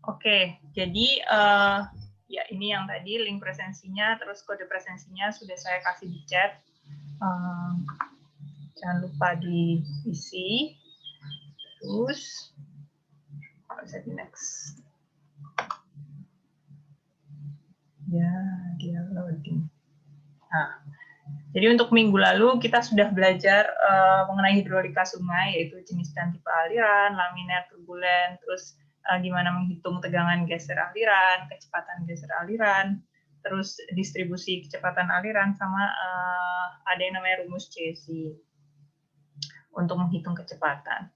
Oke, jadi ya ini yang tadi link presensinya, terus kode presensinya sudah saya kasih di chat. Jangan lupa diisi. Terus, bisa di next. Ya, dia loading. Nah, jadi untuk minggu lalu kita sudah belajar mengenai hidrolika sungai, yaitu jenis dan tipe aliran, laminer, turbulen, terus gimana menghitung tegangan geser aliran, kecepatan geser aliran, terus distribusi kecepatan aliran, sama ada yang namanya rumus Cesi untuk menghitung kecepatan.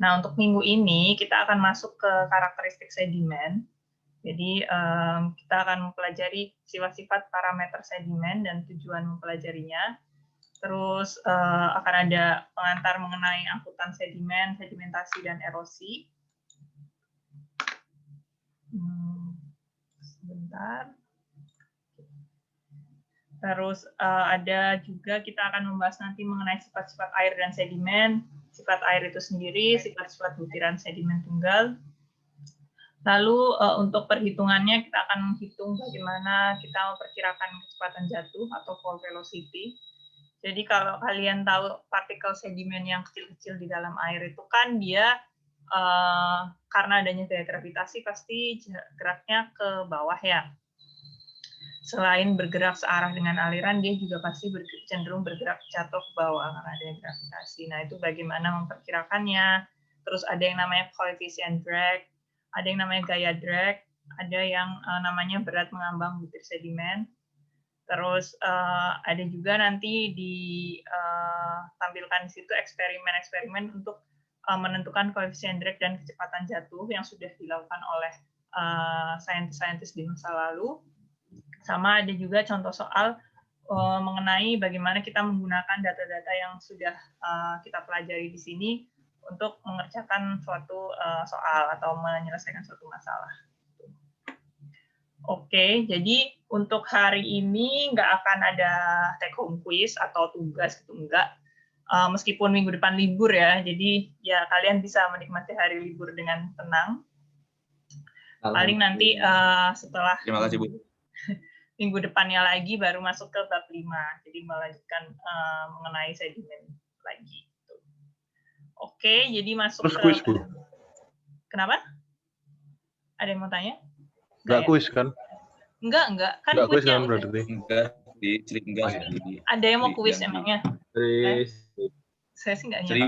Nah, untuk minggu ini kita akan masuk ke karakteristik sedimen. Jadi kita akan mempelajari sifat-sifat parameter sedimen dan tujuan mempelajarinya. Terus akan ada pengantar mengenai angkutan sedimen, sedimentasi, dan erosi. Sebentar. Terus ada juga kita akan membahas nanti mengenai sifat-sifat air dan sedimen, sifat air itu sendiri, sifat-sifat butiran sedimen tunggal. Lalu untuk perhitungannya kita akan menghitung bagaimana kita memperkirakan kecepatan jatuh atau fall velocity. Jadi kalau kalian tahu partikel sedimen yang kecil-kecil di dalam air itu kan dia karena adanya gaya gravitasi pasti geraknya ke bawah ya. Selain bergerak searah dengan aliran, dia juga pasti cenderung bergerak jatuh ke bawah karena adanya gravitasi. Nah, itu bagaimana memperkirakannya. Terus ada yang namanya coefficient drag, ada yang namanya gaya drag, ada yang namanya berat mengambang butir sedimen. Terus ada juga nanti ditampilkan di situ eksperimen-eksperimen untuk menentukan koefisien drag dan kecepatan jatuh yang sudah dilakukan oleh saintis-saintis di masa lalu. Sama ada juga contoh soal mengenai bagaimana kita menggunakan data-data yang sudah kita pelajari di sini untuk mengerjakan suatu soal atau menyelesaikan suatu masalah. Oke, jadi untuk hari ini nggak akan ada take home quiz atau tugas gitu, enggak. Meskipun minggu depan libur ya, jadi ya kalian bisa menikmati hari libur dengan tenang. Paling nanti setelah terima kasih Bu. Minggu depannya lagi baru masuk ke bab 5, jadi melanjutkan mengenai sedimen lagi. Oke, jadi masuk terus ke kuis, Bu. Kenapa? Ada yang mau tanya? Enggak kuis kan? Enggak. Kan enggak kuis kan udah. berarti? Enggak, Ada yang mau kuis emangnya? Saya sih enggak nyari.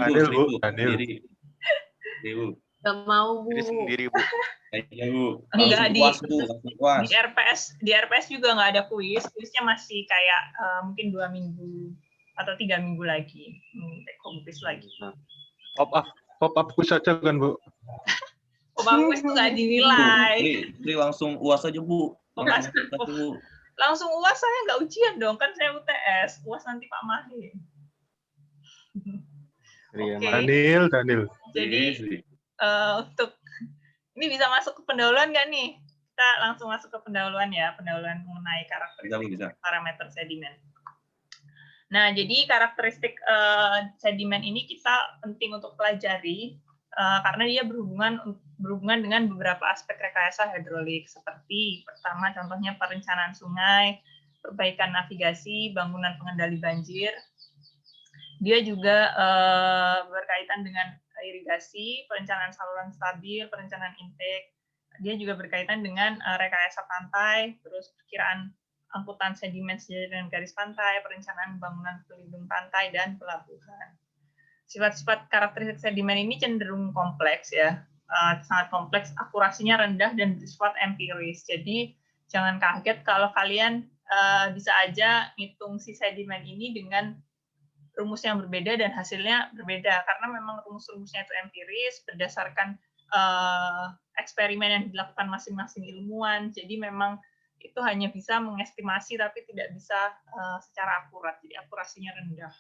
Seribu. Enggak mau, Bu. Diri sendiri, Bu. Iya, Bu. Enggak, di RPS juga nggak ada kuis. Kuisnya masih kayak mungkin 2 minggu atau 3 minggu lagi. Kuis lagi. Pop up kuis saja kan, Bu? Pop up kuis tuh nggak dinilai. Ini langsung UAS aja, Bu. Langsung UAS, saya nggak ujian dong, kan saya UTS. UAS nanti Pak Mahir. Okay. Daniel. Jadi untuk ini bisa masuk ke pendahuluan nggak nih? Kita langsung masuk ke pendahuluan ya, pendahuluan mengenai karakteristik parameter sedimen. Nah, jadi karakteristik sedimen ini kita penting untuk pelajari karena dia berhubungan dengan beberapa aspek rekayasa hidrolik, seperti pertama contohnya perencanaan sungai, perbaikan navigasi, bangunan pengendali banjir. Dia juga berkaitan dengan irigasi, perencanaan saluran stabil, perencanaan intake. Dia juga berkaitan dengan rekayasa pantai, terus perkiraan angkutan sedimen sejajar dengan garis pantai, perencanaan bangunan pelindung pantai, dan pelabuhan. Sifat-sifat karakteristik sedimen ini cenderung kompleks ya, sangat kompleks, akurasinya rendah dan bersifat empiris. Jadi jangan kaget kalau kalian bisa aja ngitung si sedimen ini dengan rumus yang berbeda dan hasilnya berbeda karena memang rumus-rumusnya itu empiris berdasarkan eksperimen yang dilakukan masing-masing ilmuwan. Jadi memang itu hanya bisa mengestimasi tapi tidak bisa secara akurat. Jadi akurasinya rendah.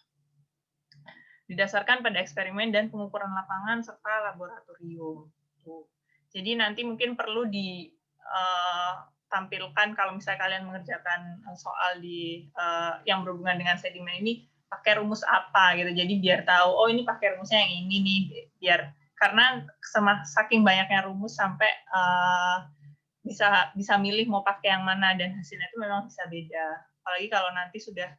Didasarkan pada eksperimen dan pengukuran lapangan serta laboratorium. Jadi nanti mungkin perlu ditampilkan kalau misalnya kalian mengerjakan soal yang berhubungan dengan sedimen ini pakai rumus apa gitu. Jadi biar tahu, oh ini pakai rumusnya yang ini nih, biar karena saking banyaknya rumus sampai bisa milih mau pakai yang mana, dan hasilnya itu memang bisa beda. Apalagi kalau nanti sudah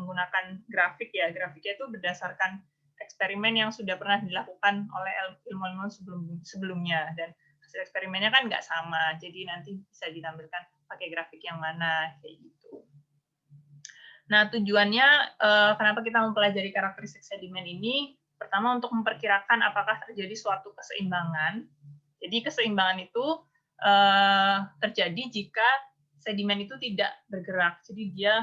menggunakan grafik ya, grafiknya itu berdasarkan eksperimen yang sudah pernah dilakukan oleh ilmuwan sebelumnya, dan hasil eksperimennya kan nggak sama, jadi nanti bisa ditampilkan pakai grafik yang mana, kayak gitu. Nah, tujuannya kenapa kita mempelajari karakteristik sedimen ini? Pertama, untuk memperkirakan apakah terjadi suatu keseimbangan. Jadi keseimbangan itu terjadi jika sedimen itu tidak bergerak, jadi dia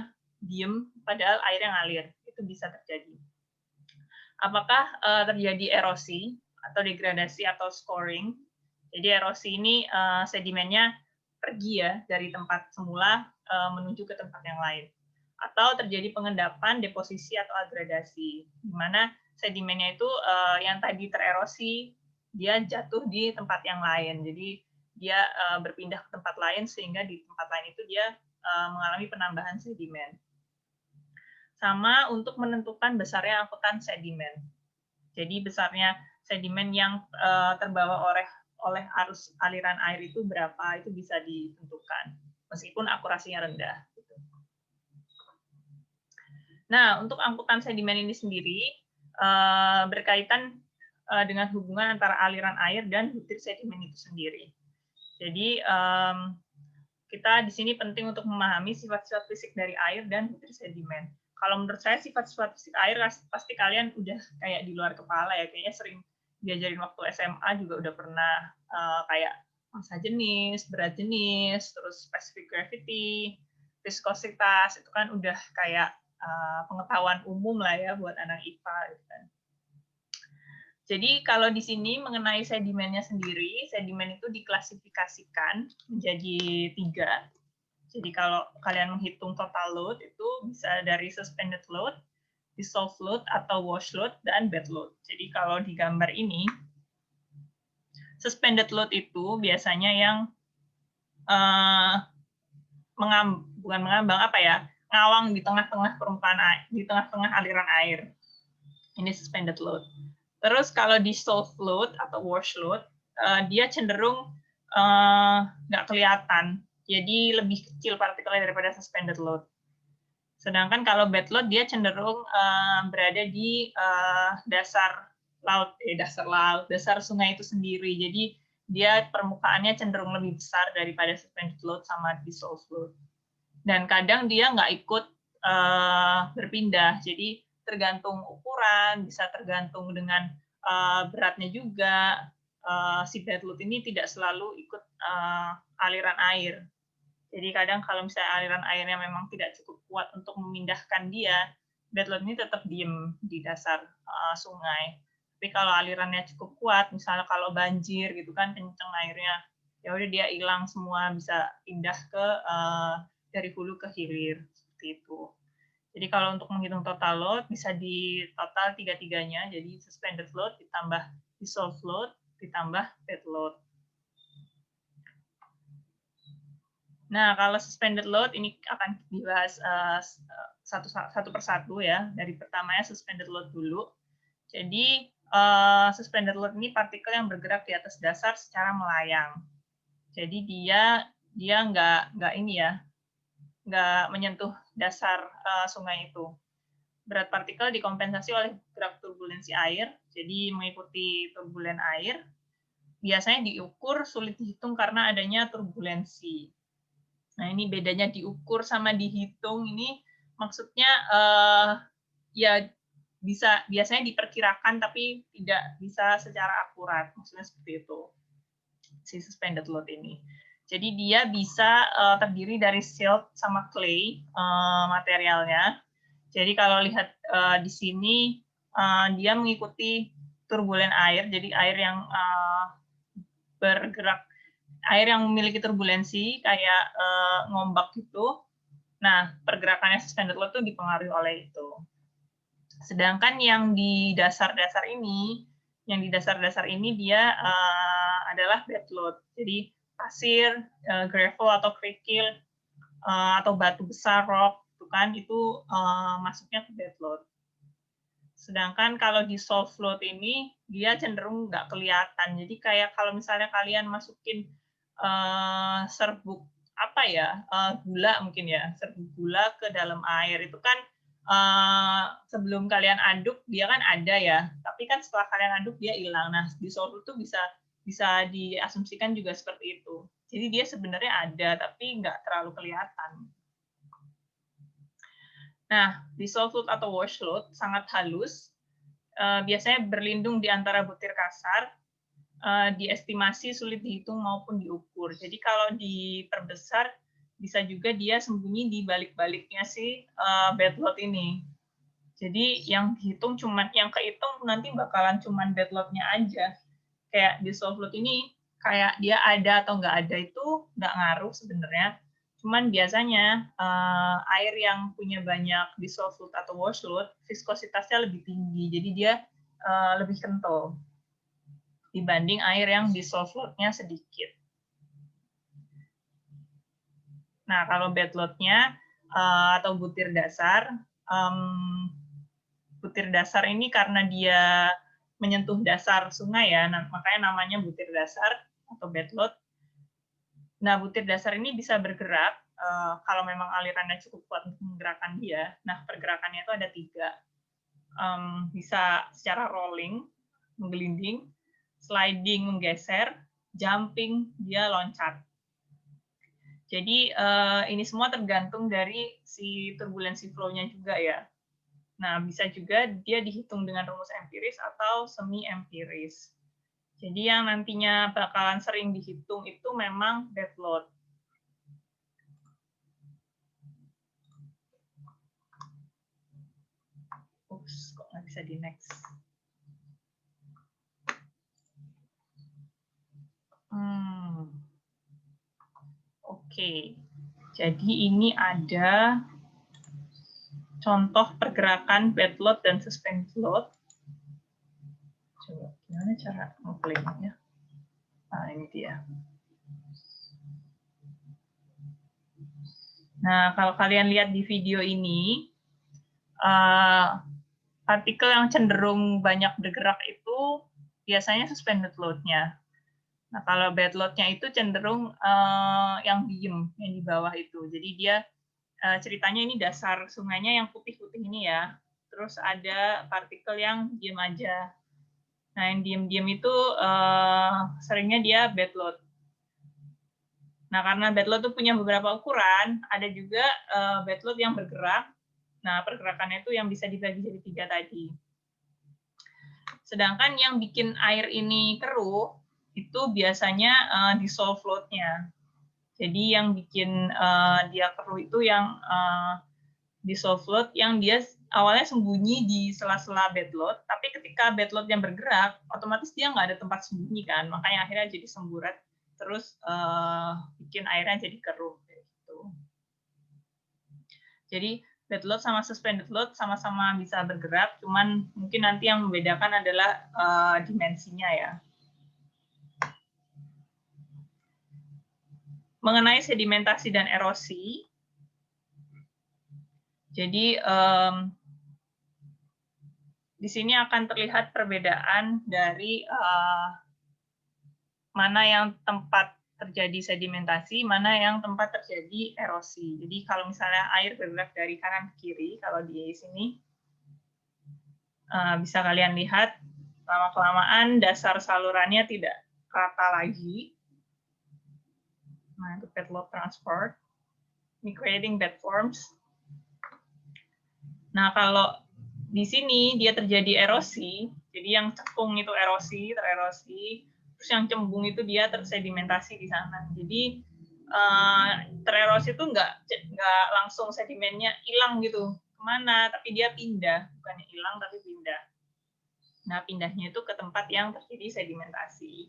diem padahal air yang ngalir, itu bisa terjadi. Apakah terjadi erosi atau degradasi atau scoring? Jadi erosi ini sedimennya pergi ya dari tempat semula menuju ke tempat yang lain. Atau terjadi pengendapan, deposisi atau agradasi, di mana sedimennya itu yang tadi tererosi dia jatuh di tempat yang lain. Jadi dia berpindah ke tempat lain sehingga di tempat lain itu dia mengalami penambahan sedimen. Sama untuk menentukan besarnya angkutan sedimen. Jadi besarnya sedimen yang terbawa oleh arus aliran air itu berapa, itu bisa ditentukan meskipun akurasinya rendah. Nah, untuk angkutan sedimen ini sendiri berkaitan dengan hubungan antara aliran air dan butir sedimen itu sendiri. Jadi kita di sini penting untuk memahami sifat-sifat fisik dari air dan butir sedimen. Kalau menurut saya sifat-sifat fisik air pasti kalian udah kayak di luar kepala ya, kayaknya sering diajarin waktu SMA juga udah pernah kayak massa jenis, berat jenis, terus specific gravity, viskositas, itu kan udah kayak pengetahuan umum lah ya buat anak IPA gitu kan. Jadi kalau di sini mengenai sedimennya sendiri, sedimen itu diklasifikasikan menjadi 3. Jadi kalau kalian menghitung total load itu bisa dari suspended load, dissolved load atau wash load, dan bed load. Jadi kalau di gambar ini, suspended load itu biasanya yang bukan mengambang apa ya, ngawang di tengah-tengah permukaan air, di tengah-tengah aliran air. Ini suspended load. Terus kalau dissolved load atau wash load, dia cenderung nggak kelihatan. Jadi lebih kecil partikelnya daripada suspended load. Sedangkan kalau bed load dia cenderung berada di dasar sungai itu sendiri. Jadi dia permukaannya cenderung lebih besar daripada suspended load sama dissolved load. Dan kadang dia nggak ikut berpindah. Jadi tergantung ukuran, bisa tergantung dengan beratnya juga. Si bed load ini tidak selalu ikut aliran air. Jadi kadang kalau misalnya aliran airnya memang tidak cukup kuat untuk memindahkan dia, bed load ini tetap diem di dasar sungai. Tapi kalau alirannya cukup kuat, misalnya kalau banjir gitu kan kenceng airnya, ya udah dia hilang semua, bisa pindah ke dari hulu ke hilir seperti itu. Jadi kalau untuk menghitung total load bisa di total 3-3-nya, jadi suspended load ditambah dissolved load ditambah bed load. Nah, kalau suspended load ini akan dibahas satu persatu ya. Dari pertamanya suspended load dulu. Jadi suspended load ini partikel yang bergerak di atas dasar secara melayang. Jadi dia nggak ini ya, nggak menyentuh dasar sungai itu. Berat partikel dikompensasi oleh gerak turbulensi air. Jadi mengikuti turbulen air. Biasanya diukur sulit dihitung karena adanya turbulensi. Nah, ini bedanya diukur sama dihitung ini maksudnya ya biasanya diperkirakan tapi tidak bisa secara akurat. Maksudnya seperti itu. Si suspended load ini. Jadi dia bisa terdiri dari silt sama clay materialnya. Jadi kalau lihat di sini dia mengikuti turbulen air. Jadi air yang bergerak, air yang memiliki turbulensi kayak ngombak gitu. Nah, pergerakannya suspended load itu dipengaruhi oleh itu. Sedangkan yang di dasar-dasar ini dia adalah bed load. Jadi pasir, gravel atau kerikil atau batu besar, rock, itu kan itu masuknya ke bed load. Sedangkan kalau di soft float ini dia cenderung nggak kelihatan. Jadi kayak kalau misalnya kalian masukin serbuk apa ya, gula mungkin ya, serbuk gula ke dalam air itu kan sebelum kalian aduk dia kan ada ya, tapi kan setelah kalian aduk dia hilang. Nah di soft float tuh bisa diasumsikan juga seperti itu. Jadi dia sebenarnya ada tapi nggak terlalu kelihatan. Nah, dissolved fluid atau wash fluid sangat halus, biasanya berlindung di antara butir kasar, diestimasi sulit dihitung maupun diukur. Jadi kalau diperbesar, bisa juga dia sembunyi di balik-baliknya si bed load ini. Jadi yang kehitung nanti bakalan cuman bed load-nya aja. Kayak dissolved fluid ini, kayak dia ada atau nggak ada itu nggak ngaruh sebenarnya. Cuman biasanya air yang punya banyak dissolved fluid atau wash fluid, viskositasnya lebih tinggi, jadi dia lebih kental dibanding air yang dissolved fluid-nya sedikit. Nah, kalau bed load-nya atau butir dasar ini karena dia menyentuh dasar sungai ya, makanya namanya butir dasar atau bed load. Nah, butir dasar ini bisa bergerak kalau memang alirannya cukup kuat untuk menggerakkan dia. Nah, pergerakannya itu ada 3. Bisa secara rolling, menggelinding, sliding, menggeser, jumping, dia loncat. Jadi, ini semua tergantung dari si turbulensi flow-nya juga ya. Nah, bisa juga dia dihitung dengan rumus empiris atau semi-empiris. Jadi yang nantinya bakalan sering dihitung itu memang bed load. Ups, kok nggak bisa di next. Oke, jadi ini ada contoh pergerakan bed load dan suspended load. Coba gimana cara ngekliknya? Nah, ini dia. Nah, kalau kalian lihat di video ini, partikel yang cenderung banyak bergerak itu biasanya suspended load-nya. Nah, kalau bed load-nya itu cenderung yang diem, yang di bawah itu. Jadi dia ceritanya ini dasar sungainya yang putih-putih ini ya. Terus ada partikel yang diem aja. Nah, yang diem-diem itu seringnya dia bed load. Nah, karena bed load itu punya beberapa ukuran, ada juga bed load yang bergerak. Nah, pergerakannya itu yang bisa dibagi jadi 3 tadi. Sedangkan yang bikin air ini keruh, itu biasanya dissolved fluid-nya. Jadi yang bikin dia keruh itu yang dissolved fluid yang dia awalnya sembunyi di sela-sela bed load, tapi ketika bed load yang bergerak, otomatis dia nggak ada tempat sembunyi kan, makanya akhirnya jadi semburat, terus bikin airnya jadi keruh. Gitu. Jadi bed load sama suspended load sama-sama bisa bergerak, cuman mungkin nanti yang membedakan adalah dimensinya ya. Mengenai sedimentasi dan erosi, jadi di sini akan terlihat perbedaan dari mana yang tempat terjadi sedimentasi, mana yang tempat terjadi erosi. Jadi kalau misalnya air bergerak dari kanan ke kiri, kalau di sini bisa kalian lihat lama-kelamaan dasar salurannya tidak rata lagi. Nah, itu bed load transport. Ini creating bed forms. Nah, kalau di sini dia terjadi erosi, jadi yang cekung itu erosi, tererosi, terus yang cembung itu dia tersedimentasi di sana. Jadi tererosi itu nggak langsung sedimennya hilang gitu kemana, tapi dia pindah, bukannya hilang tapi pindah. Nah, pindahnya itu ke tempat yang terjadi sedimentasi.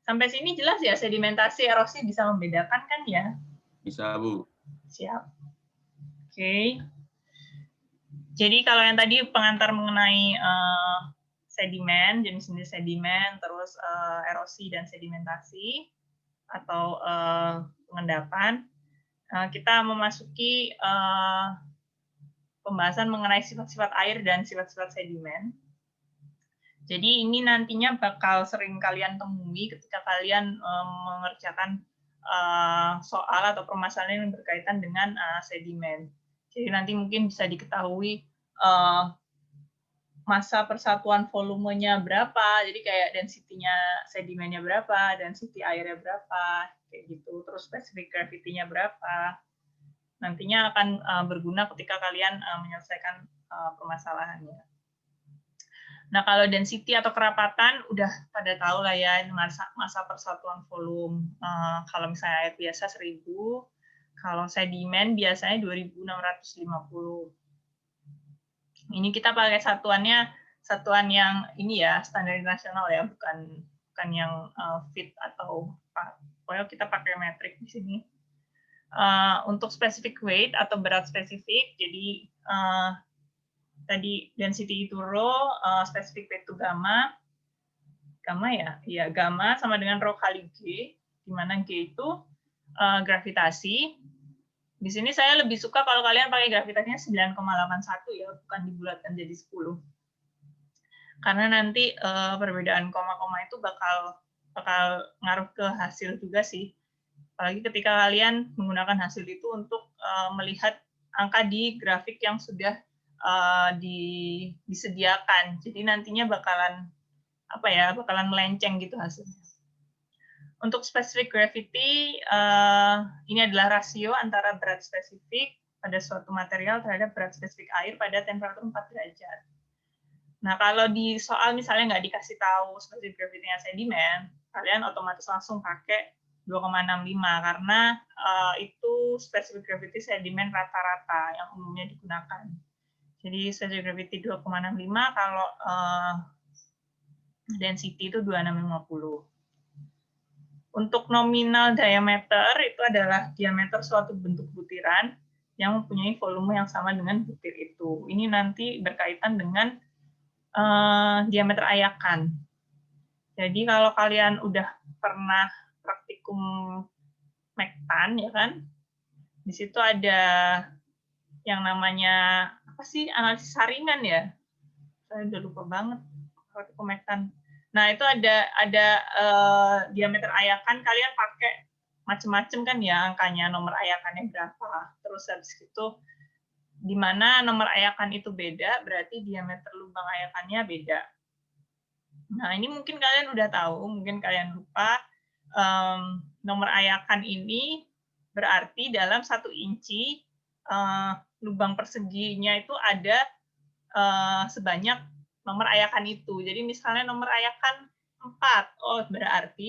Sampai sini jelas ya, sedimentasi erosi bisa membedakan kan ya? Bisa, Bu. Siap. Oke. Jadi kalau yang tadi pengantar mengenai sedimen, jenis-jenis sedimen, terus erosi dan sedimentasi atau pengendapan, kita memasuki pembahasan mengenai sifat-sifat air dan sifat-sifat sedimen. Jadi ini nantinya bakal sering kalian temui ketika kalian mengerjakan soal atau permasalahan yang berkaitan dengan sedimen. Jadi nanti mungkin bisa diketahui masa persatuan volumenya berapa, jadi kayak density-nya sedimennya berapa, density airnya berapa, kayak gitu. Terus specific gravity-nya berapa. Nantinya akan berguna ketika kalian menyelesaikan permasalahannya. Nah, kalau density atau kerapatan udah pada tahu lah ya, masa persatuan volume. Kalau misalnya air biasa 1000, kalau sedimen biasanya 2650. Ini kita pakai satuan yang ini ya, standar internasional ya, bukan yang feet atau apa. Pokoknya kita pakai metrik di sini. Untuk specific weight atau berat spesifik, jadi tadi density itu rho, specific weight itu gamma ya, gamma sama dengan rho kali G, di mana G itu gravitasi. Di sini saya lebih suka kalau kalian pakai gravitasinya 9,81 ya, bukan dibulatkan jadi 10. Karena nanti perbedaan koma-koma itu bakal ngaruh ke hasil juga sih. Apalagi ketika kalian menggunakan hasil itu untuk melihat angka di grafik yang sudah disediakan. Jadi nantinya bakalan melenceng gitu hasilnya. Untuk specific gravity, ini adalah rasio antara berat spesifik pada suatu material terhadap berat spesifik air pada temperatur 4 derajat. Nah, kalau di soal misalnya nggak dikasih tahu specific gravity-nya sedimen, kalian otomatis langsung pakai 2,65 karena itu specific gravity sedimen rata-rata yang umumnya digunakan. Jadi specific gravity 2,65 kalau density itu 2650. Untuk nominal diameter itu adalah diameter suatu bentuk butiran yang mempunyai volume yang sama dengan butir itu. Ini nanti berkaitan dengan diameter ayakan. Jadi kalau kalian udah pernah praktikum mektan ya kan, di situ ada yang namanya apa sih, analisis saringan ya, saya udah lupa banget praktikum mektan. Nah itu ada diameter ayakan, kalian pakai macam-macam kan ya angkanya, nomor ayakannya berapa, terus habis itu di mana nomor ayakan itu beda, berarti diameter lubang ayakannya beda. Nah, ini mungkin kalian udah tahu, mungkin kalian lupa. Nomor ayakan ini berarti dalam 1 inci lubang perseginya itu ada sebanyak nomor ayakan itu. Jadi misalnya nomor ayakan 4, oh berarti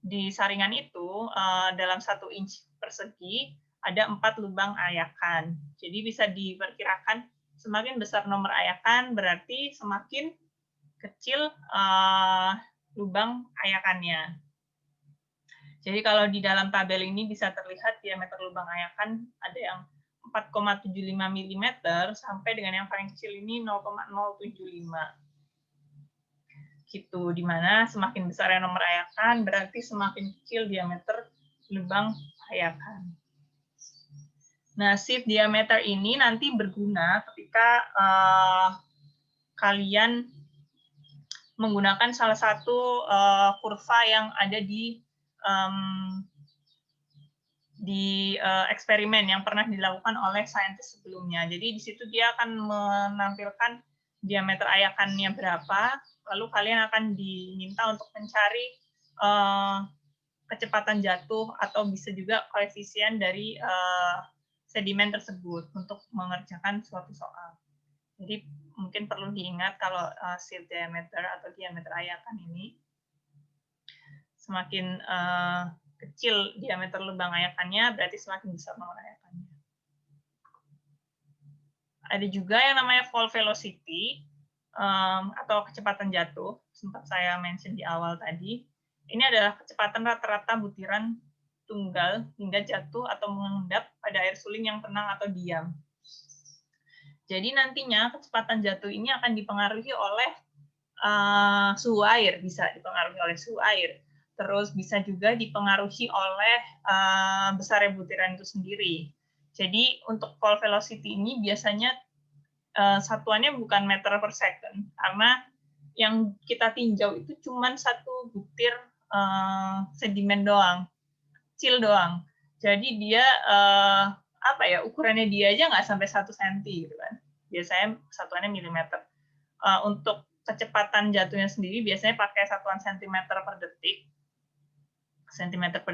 di saringan itu dalam 1 inci persegi ada 4 lubang ayakan. Jadi bisa diperkirakan semakin besar nomor ayakan berarti semakin kecil lubang ayakannya. Jadi kalau di dalam tabel ini bisa terlihat diameter lubang ayakan ada yang 4,75 mm sampai dengan yang paling kecil ini 0,075. Gitu, di mana semakin besar nomor ayakan berarti semakin kecil diameter lubang ayakan. Nah, shift diameter ini nanti berguna ketika kalian menggunakan salah satu kurva yang ada di eksperimen yang pernah dilakukan oleh saintis sebelumnya. Jadi di situ dia akan menampilkan diameter ayakannya berapa, lalu kalian akan diminta untuk mencari kecepatan jatuh atau bisa juga koefisien dari sedimen tersebut untuk mengerjakan suatu soal. Jadi mungkin perlu diingat kalau shift diameter atau diameter ayakan ini semakin kecil diameter lubang ayakannya berarti semakin besar nomor ayakannya. Ada juga yang namanya fall velocity atau kecepatan jatuh, sempat saya mention di awal tadi. Ini adalah kecepatan rata-rata butiran tunggal hingga jatuh atau mengendap pada air suling yang tenang atau diam. Jadi nantinya kecepatan jatuh ini akan dipengaruhi oleh suhu air, bisa dipengaruhi oleh suhu air. Terus bisa juga dipengaruhi oleh besarnya butiran itu sendiri. Jadi untuk fall velocity ini biasanya satuannya bukan meter per second, karena yang kita tinjau itu cuma satu butir sedimen doang, kecil doang. Jadi dia ukurannya dia aja nggak sampai 1 cm gitu kan. Biasanya satuannya milimeter. Untuk kecepatan jatuhnya sendiri biasanya pakai satuan sentimeter per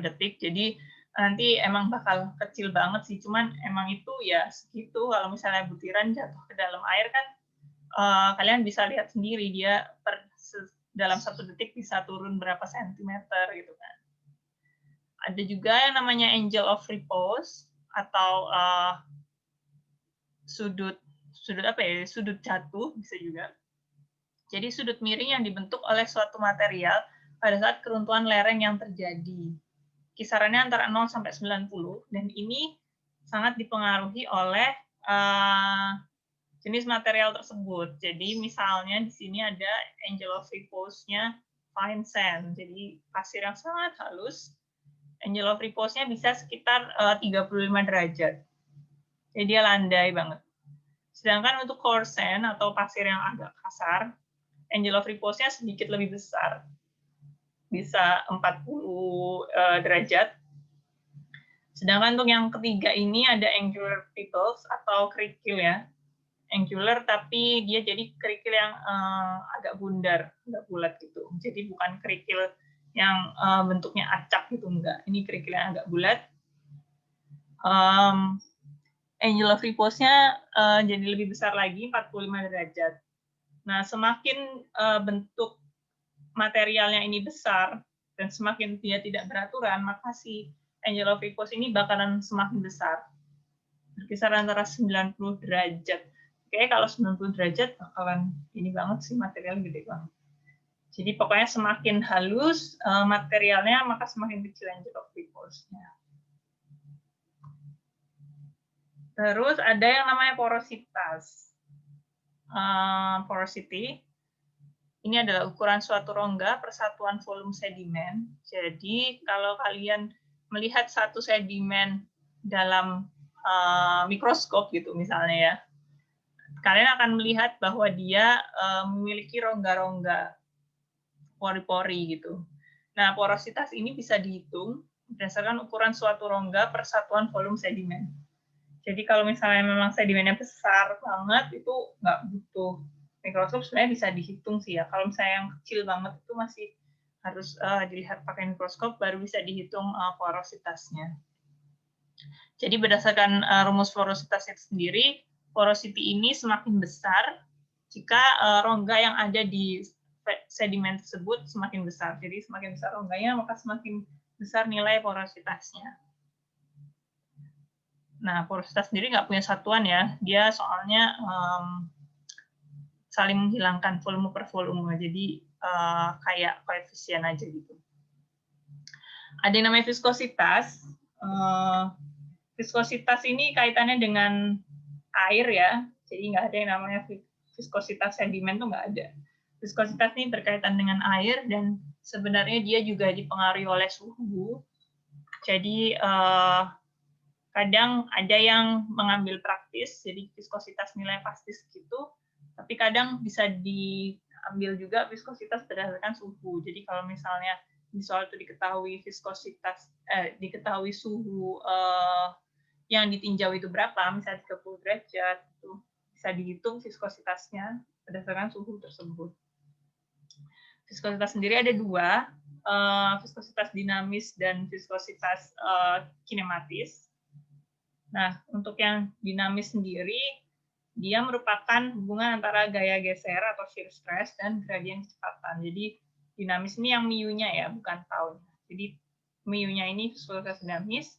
detik. Jadi nanti emang bakal kecil banget sih, cuman emang itu ya segitu. Kalau misalnya butiran jatuh ke dalam air kan kalian bisa lihat sendiri dia dalam 1 detik bisa turun berapa sentimeter gitu kan. Ada juga yang namanya angle of repose atau sudut jatuh bisa juga. Jadi sudut miring yang dibentuk oleh suatu material pada saat keruntuhan lereng yang terjadi. Kisarannya antara 0 sampai 90 dan ini sangat dipengaruhi oleh jenis material tersebut. Jadi misalnya di sini ada angle of repose-nya fine sand. Jadi pasir yang sangat halus. Angle of repose-nya bisa sekitar 35 derajat. Jadi dia landai banget. Sedangkan untuk coarse sand atau pasir yang agak kasar, angle of repose-nya sedikit lebih besar. Bisa 40 derajat. Sedangkan untuk yang ketiga ini ada angular ripples atau kerikil ya. Angular tapi dia jadi kerikil yang agak bundar, agak bulat gitu. Jadi bukan kerikil yang bentuknya acak gitu, enggak. Ini kerikil yang agak bulat. Angle of repose-nya jadi lebih besar lagi, 45 derajat. Nah, semakin bentuk materialnya ini besar dan semakin dia tidak beraturan, maka si angle of repose ini bakalan semakin besar. Berkisar antara 90 derajat. Oke, kalau 90 derajat bakalan ini banget sih, materialnya gede banget. Jadi pokoknya semakin halus materialnya, maka semakin kecil angle of repose-nya. Terus ada yang namanya porositas. Porosity ini adalah ukuran suatu rongga persatuan volume sedimen. Jadi kalau kalian melihat satu sedimen dalam mikroskop gitu misalnya ya, kalian akan melihat bahwa dia memiliki rongga-rongga pori-pori gitu. Nah, porositas ini bisa dihitung berdasarkan ukuran suatu rongga persatuan volume sedimen. Jadi kalau misalnya memang sedimennya besar banget, itu nggak butuh mikroskop, sebenarnya bisa dihitung sih ya. Kalau misalnya yang kecil banget itu masih harus dilihat pakai mikroskop, baru bisa dihitung porositasnya. Jadi berdasarkan rumus porositas itu sendiri, porosity ini semakin besar jika rongga yang ada di sedimen tersebut semakin besar. Jadi semakin besar rongganya, maka semakin besar nilai porositasnya. Nah, porositas sendiri nggak punya satuan ya. Dia soalnya saling menghilangkan volume per volume. Jadi kayak koefisien aja gitu. Ada yang namanya viskositas. Viskositas ini kaitannya dengan air ya. Jadi nggak ada yang namanya viskositas sedimen, tuh nggak ada. Viskositas ini berkaitan dengan air dan sebenarnya dia juga dipengaruhi oleh suhu. Jadi kadang ada yang mengambil praktis, jadi viskositas nilai pasti segitu, tapi kadang bisa diambil juga viskositas berdasarkan suhu. Jadi kalau misalnya di soal itu diketahui diketahui suhu yang ditinjau itu berapa, misalnya 30 derajat, itu bisa dihitung viskositasnya berdasarkan suhu tersebut. Viskositas sendiri ada dua, viskositas dinamis dan viskositas kinematis. Nah, untuk yang dinamis sendiri, dia merupakan hubungan antara gaya geser atau shear stress dan gradien kecepatan. Jadi, dinamis ini yang mu-nya ya, bukan tau. Jadi, mu-nya ini viskositas dinamis,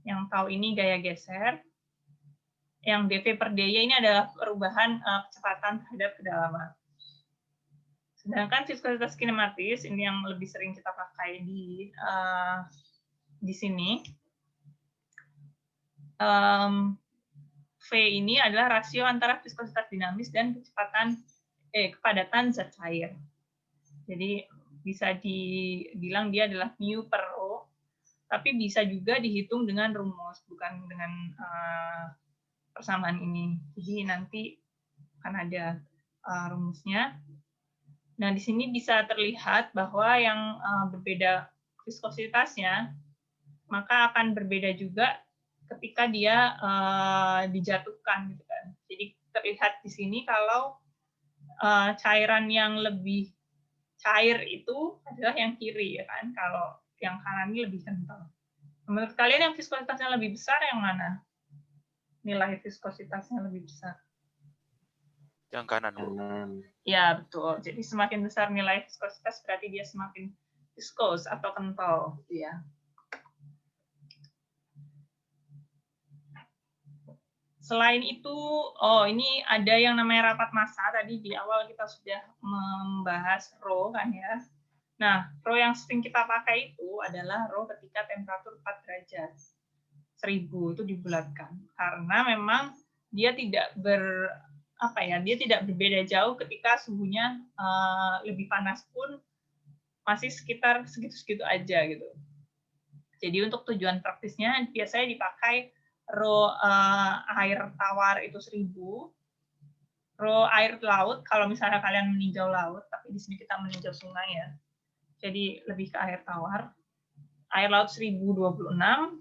yang tau ini gaya geser, yang dV per dy ini adalah perubahan kecepatan terhadap kedalaman. Sedangkan viskositas kinematis, ini yang lebih sering kita pakai di sini, V ini adalah rasio antara viskositas dinamis dan kepadatan zat cair. Jadi bisa dibilang dia adalah mu per rho. tapi bisa juga dihitung dengan rumus, bukan dengan persamaan ini. Jadi nanti akan ada rumusnya. Nah, di sini bisa terlihat bahwa yang berbeda viskositasnya, maka akan berbeda juga ketika dia dijatuhkan, gitu kan. Jadi terlihat di sini kalau cairan yang lebih cair itu adalah yang kiri, ya kan? Kalau yang kanan ini lebih kental. Menurut kalian yang viskositasnya lebih besar yang mana? Nilai viskositasnya lebih besar? Yang kanan, Bu. Ya, betul. Jadi semakin besar nilai viskositas berarti dia semakin viskos atau kental, gitu ya. Selain itu, ini ada yang namanya rapat massa. Tadi di awal kita sudah membahas rho kan ya. Nah, rho yang sering kita pakai itu adalah rho ketika temperatur 4 derajat. 1000 itu dibulatkan. Karena memang dia tidak dia tidak berbeda jauh ketika suhunya lebih panas pun masih sekitar segitu-segitu aja gitu. Jadi untuk tujuan praktisnya biasanya dipakai rho air tawar itu 1000, rho air laut kalau misalnya kalian meninjau laut, tapi di sini kita meninjau sungai ya. Jadi lebih ke air tawar. Air laut 1026,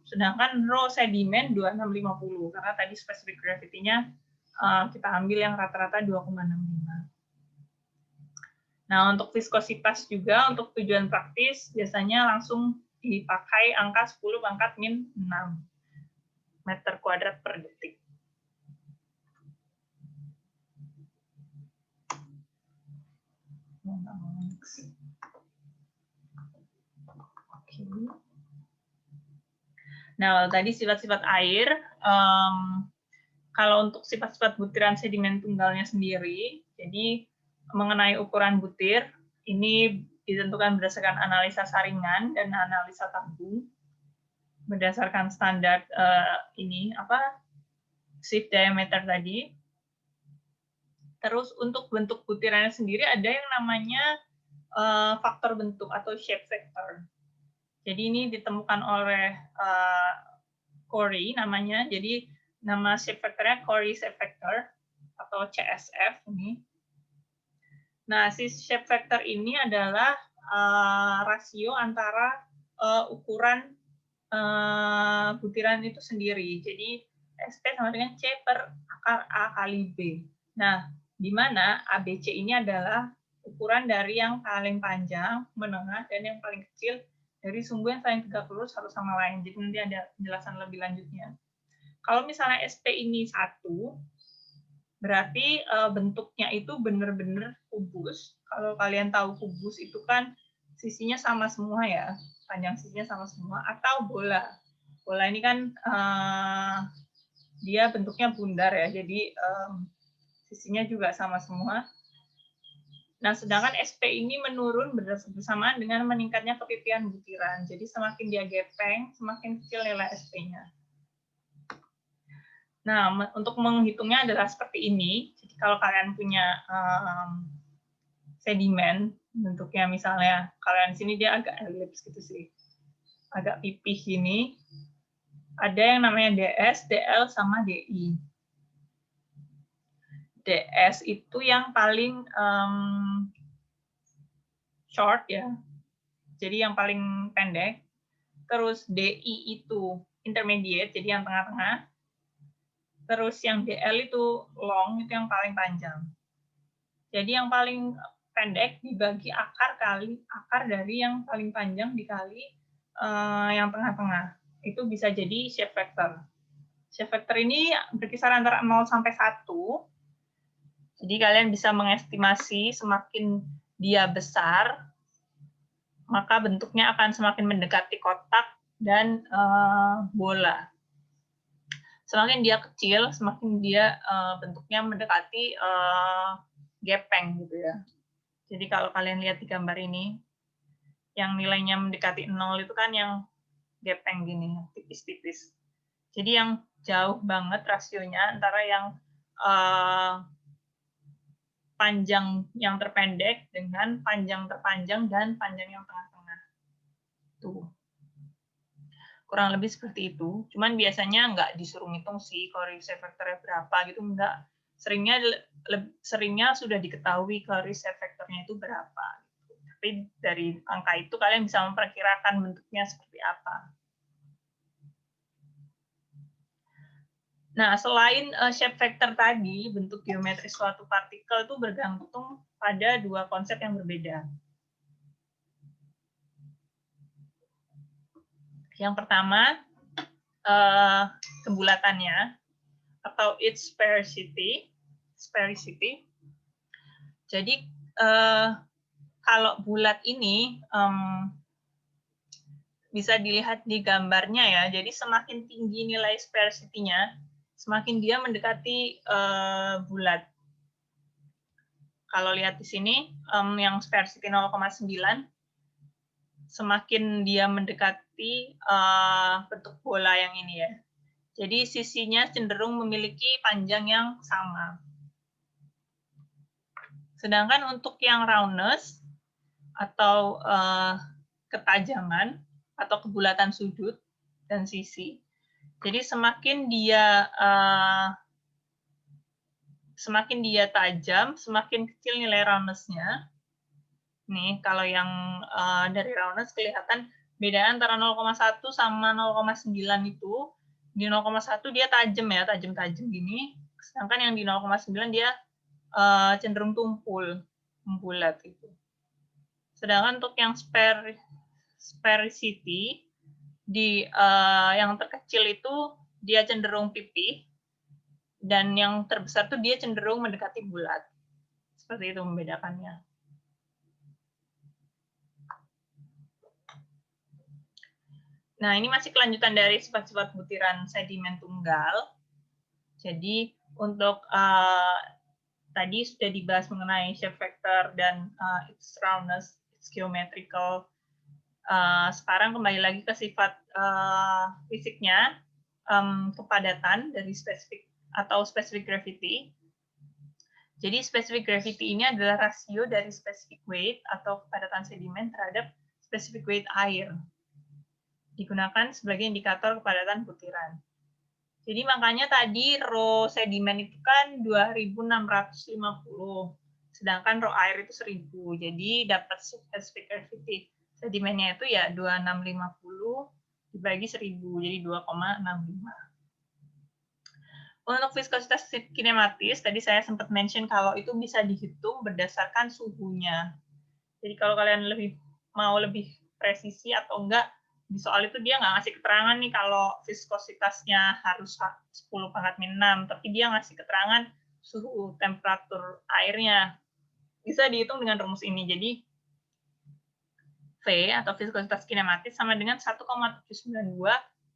sedangkan rho sedimen 2650 karena tadi specific gravity-nya kita ambil yang rata-rata 2,65. Nah, untuk viskositas juga untuk tujuan praktis biasanya langsung dipakai angka 10 pangkat min 6 meter kuadrat per detik. Nah, tadi sifat-sifat air. Kalau untuk sifat-sifat butiran sedimen tunggalnya sendiri, jadi mengenai ukuran butir, ini ditentukan berdasarkan analisa saringan dan analisa tabung, berdasarkan standar shift diameter tadi. Terus untuk bentuk butirannya sendiri ada yang namanya faktor bentuk atau shape factor. Jadi ini ditemukan oleh Corey namanya. Jadi nama shape factornya Corey shape factor atau CSF ini. Nah, si shape factor ini adalah rasio antara ukuran butiran itu sendiri. Jadi SP sama dengan C per akar A kali B. Nah, di mana ABC ini adalah ukuran dari yang paling panjang, menengah, dan yang paling kecil dari sumbu yang saling tegak lurus satu sama lain. Jadi nanti ada penjelasan lebih lanjutnya. Kalau misalnya SP ini 1, berarti bentuknya itu benar-benar kubus. Kalau kalian tahu kubus itu kan sisinya sama semua ya, panjang sisinya sama semua, atau bola. Bola ini kan dia bentuknya bundar ya, jadi sisinya juga sama semua. Nah, sedangkan SP ini menurun bersamaan dengan meningkatnya kepipian butiran. Jadi semakin dia gepeng, semakin kecil nilai SP-nya. Nah, untuk menghitungnya adalah seperti ini. Jadi kalau kalian punya sedimen, bentuknya misalnya, kalian di sini dia agak elips gitu sih. Agak pipih gini. Ada yang namanya DS, DL, sama DI. DS itu yang paling short ya, jadi yang paling pendek. Terus DI itu intermediate, jadi yang tengah-tengah. Terus yang DL itu long, itu yang paling panjang. Jadi yang paling pendek dibagi akar dari yang paling panjang dikali yang tengah-tengah. Itu bisa jadi shape factor. Shape factor ini berkisar antara 0 sampai 1. Jadi kalian bisa mengestimasi semakin dia besar, maka bentuknya akan semakin mendekati kotak dan bola. Semakin dia kecil, semakin dia bentuknya mendekati gepeng gitu ya. Jadi kalau kalian lihat di gambar ini, yang nilainya mendekati 0 itu kan yang gepeng gini, tipis-tipis. Jadi yang jauh banget rasionya antara yang panjang yang terpendek dengan panjang terpanjang dan panjang yang tengah-tengah. Tuh. Kurang lebih seperti itu. Cuman biasanya nggak disuruh ngitung sih kalau reset faktornya berapa gitu, enggak. Seringnya sudah diketahui kalau reset faktornya itu berapa. Tapi dari angka itu kalian bisa memperkirakan bentuknya seperti apa. Nah, selain shape factor tadi, bentuk geometris suatu partikel itu bergantung pada dua konsep yang berbeda. Yang pertama, kebulatannya atau its sphericity. Jadi kalau bulat ini bisa dilihat di gambarnya ya. Jadi semakin tinggi nilai sphericity-nya, semakin dia mendekati bulat. Kalau lihat di sini, yang sphericity 0,9, semakin dia mendekati bentuk bola yang ini ya. Jadi sisinya cenderung memiliki panjang yang sama. Sedangkan untuk yang roundness atau ketajaman atau kebulatan sudut dan sisi, jadi semakin dia tajam, semakin kecil nilai roundness-nya. Nih, kalau yang dari roundness kelihatan beda antara 0,1 sama 0,9 itu. Di 0,1 dia tajam ya, tajam-tajam gini. Sedangkan yang di 0,9 dia cenderung tumpul, membulat itu. Sedangkan untuk yang sphericity, yang terkecil itu dia cenderung pipih, dan yang terbesar tuh dia cenderung mendekati bulat. Seperti itu membedakannya. Nah, ini masih kelanjutan dari sifat-sifat butiran sedimen tunggal. Jadi, untuk tadi sudah dibahas mengenai shape factor dan its roundness, its geometrical. Sekarang kembali lagi ke sifat fisiknya, kepadatan dari specific gravity. Jadi, specific gravity ini adalah rasio dari specific weight atau kepadatan sedimen terhadap specific weight air. Digunakan sebagai indikator kepadatan butiran. Jadi makanya tadi rho sedimen itu kan 2.650, sedangkan rho air itu 1.000. Jadi dapat specific gravity sedimennya itu ya 2.650 dibagi 1.000, jadi 2,65. Untuk viskositas kinematis, tadi saya sempat mention kalau itu bisa dihitung berdasarkan suhunya. Jadi kalau kalian mau lebih presisi atau enggak, di soal itu dia nggak ngasih keterangan nih kalau viskositasnya harus 10⁻⁶, tapi dia ngasih keterangan suhu temperatur airnya. Bisa dihitung dengan rumus ini. Jadi V atau viskositas kinematis sama dengan 1,792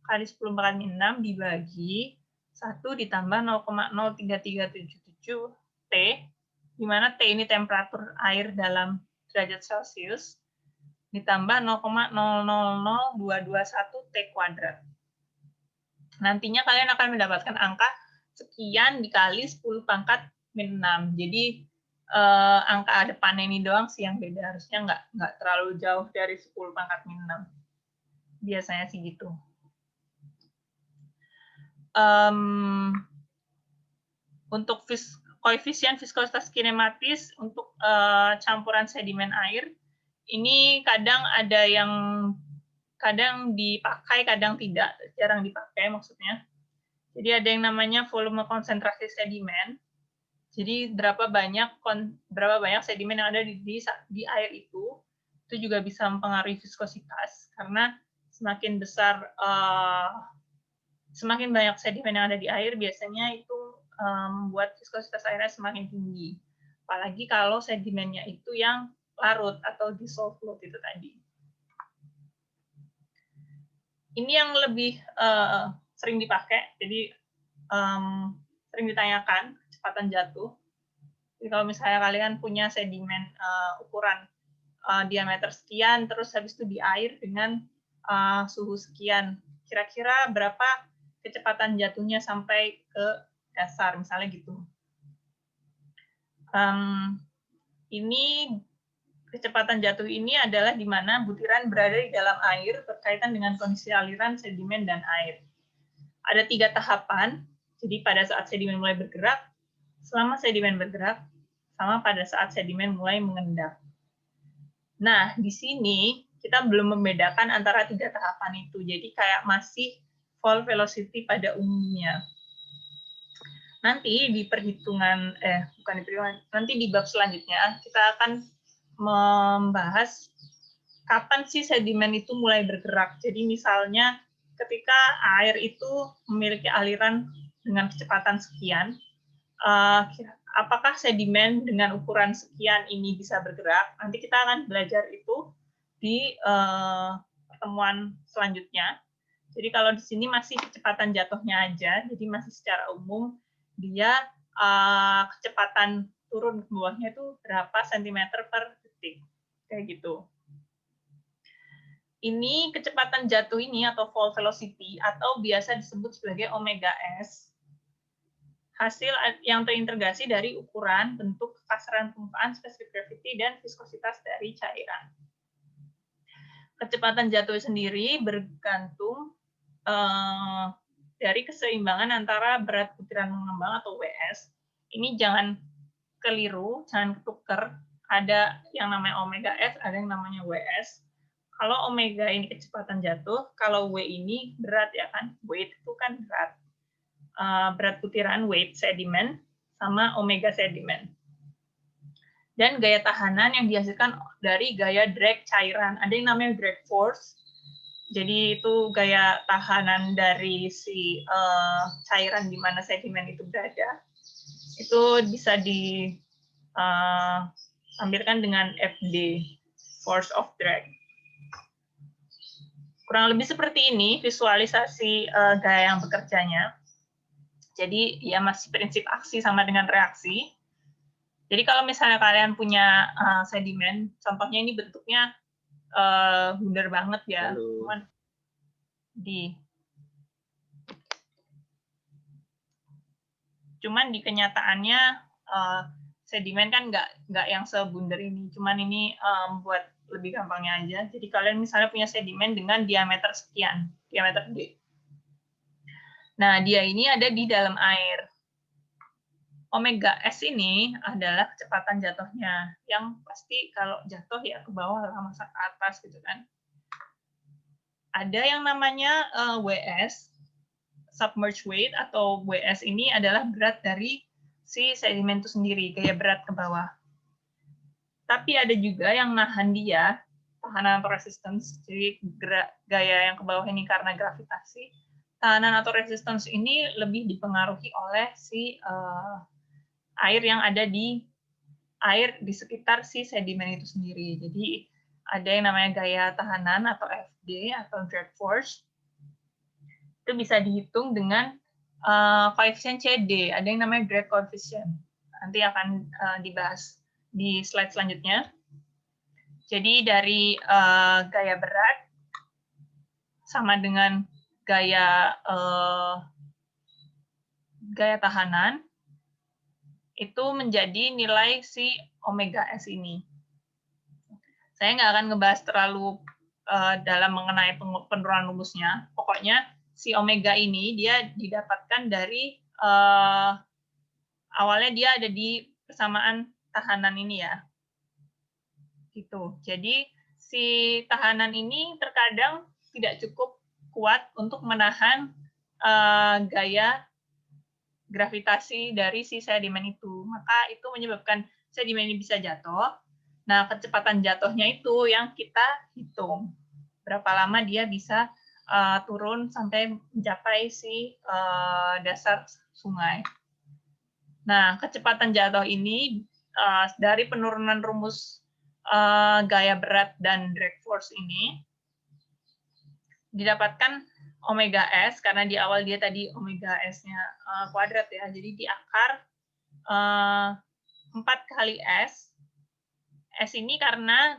kali 10⁻⁶ dibagi 1 ditambah 0,03377 T, di mana T ini temperatur air dalam derajat Celcius, ditambah 0,000221 T kuadrat. Nantinya kalian akan mendapatkan angka sekian dikali 10⁻⁶. Jadi angka depannya ini doang sih yang beda, harusnya nggak terlalu jauh dari 10⁻⁶. Biasanya sih gitu. Untuk koefisien viskositas kinematis untuk campuran sedimen air, ini kadang ada yang dipakai, kadang tidak, jarang dipakai maksudnya. Jadi ada yang namanya volume konsentrasi sedimen. Jadi berapa banyak sedimen yang ada di air itu juga bisa mempengaruhi viskositas, karena semakin banyak sedimen yang ada di air, biasanya itu membuat viskositas airnya semakin tinggi. Apalagi kalau sedimennya itu yang larut atau dissolved fluid itu tadi. Ini yang lebih sering dipakai, jadi sering ditanyakan kecepatan jatuh. Jadi kalau misalnya kalian punya sedimen ukuran diameter sekian, terus habis itu di air dengan suhu sekian, kira-kira berapa kecepatan jatuhnya sampai ke dasar, misalnya gitu. Ini kecepatan jatuh ini adalah di mana butiran berada di dalam air berkaitan dengan kondisi aliran sedimen dan air. Ada 3 tahapan, jadi pada saat sedimen mulai bergerak, selama sedimen bergerak, sama pada saat sedimen mulai mengendap. Nah, di sini kita belum membedakan antara 3 tahapan itu, jadi kayak masih fall velocity pada umumnya. Nanti di perhitungan, nanti di bab selanjutnya kita akan membahas kapan sih sedimen itu mulai bergerak. Jadi misalnya ketika air itu memiliki aliran dengan kecepatan sekian, apakah sedimen dengan ukuran sekian ini bisa bergerak? Nanti kita akan belajar itu di pertemuan selanjutnya. Jadi kalau di sini masih kecepatan jatuhnya aja, jadi masih secara umum dia kecepatan turun ke bawahnya itu berapa sentimeter per detik, kayak gitu. Ini kecepatan jatuh ini atau fall velocity atau biasa disebut sebagai omega S, hasil yang terintegrasi dari ukuran, bentuk, kekasaran permukaan, specific gravity, dan viskositas dari cairan. Kecepatan jatuh sendiri bergantung dari keseimbangan antara berat butiran mengembang atau WS. Ini jangan keliru, jangan ketuker. Ada yang namanya omega S, ada yang namanya WS. Kalau omega ini kecepatan jatuh, kalau W ini berat ya kan, weight itu kan berat. Berat butiran, weight sedimen, sama omega sedimen. Dan gaya tahanan yang dihasilkan dari gaya drag cairan. Ada yang namanya drag force. Jadi itu gaya tahanan dari si cairan di mana sedimen itu berada. Itu bisa ditampilkan dengan FD, force of drag. Kurang lebih seperti ini visualisasi gaya yang bekerjanya. Jadi ya masih prinsip aksi sama dengan reaksi. Jadi kalau misalnya kalian punya sedimen, contohnya ini bentuknya bundar banget ya, cuman di kenyataannya sedimen kan nggak yang sebundar ini, cuman ini buat lebih gampangnya aja. Jadi kalian misalnya punya sedimen dengan diameter sekian, diameter D. Nah, dia ini ada di dalam air. Omega S ini adalah kecepatan jatuhnya, yang pasti kalau jatuh ya ke bawah lah, masa ke atas gitu kan. Ada yang namanya WS, submerged weight, atau WS ini adalah berat dari si sedimen itu sendiri, gaya berat ke bawah. Tapi ada juga yang nahan dia, tahanan atau resistance, jadi gaya yang ke bawah ini karena gravitasi. Tahanan atau resistance ini lebih dipengaruhi oleh si air yang ada di sekitar si sedimen itu sendiri. Jadi ada yang namanya gaya tahanan atau FD atau drag force. Itu bisa dihitung dengan koefisien CD. Ada yang namanya drag coefficient. Nanti akan dibahas di slide selanjutnya. Jadi dari gaya berat sama dengan gaya tahanan itu menjadi nilai si omega S ini. Saya nggak akan ngebahas terlalu dalam mengenai penurunan rumusnya. Pokoknya si omega ini dia didapatkan dari awalnya dia ada di persamaan tahanan ini ya. Gitu. Jadi si tahanan ini terkadang tidak cukup kuat untuk menahan gaya gravitasi dari si sedimen itu. Maka itu menyebabkan sedimen ini bisa jatuh. Nah, kecepatan jatuhnya itu yang kita hitung. Berapa lama dia bisa turun sampai mencapai si dasar sungai. Nah, kecepatan jatuh ini dari penurunan rumus gaya berat dan drag force ini didapatkan omega S, karena di awal dia tadi omega S-nya kuadrat ya, jadi di akar 4 kali S. S ini karena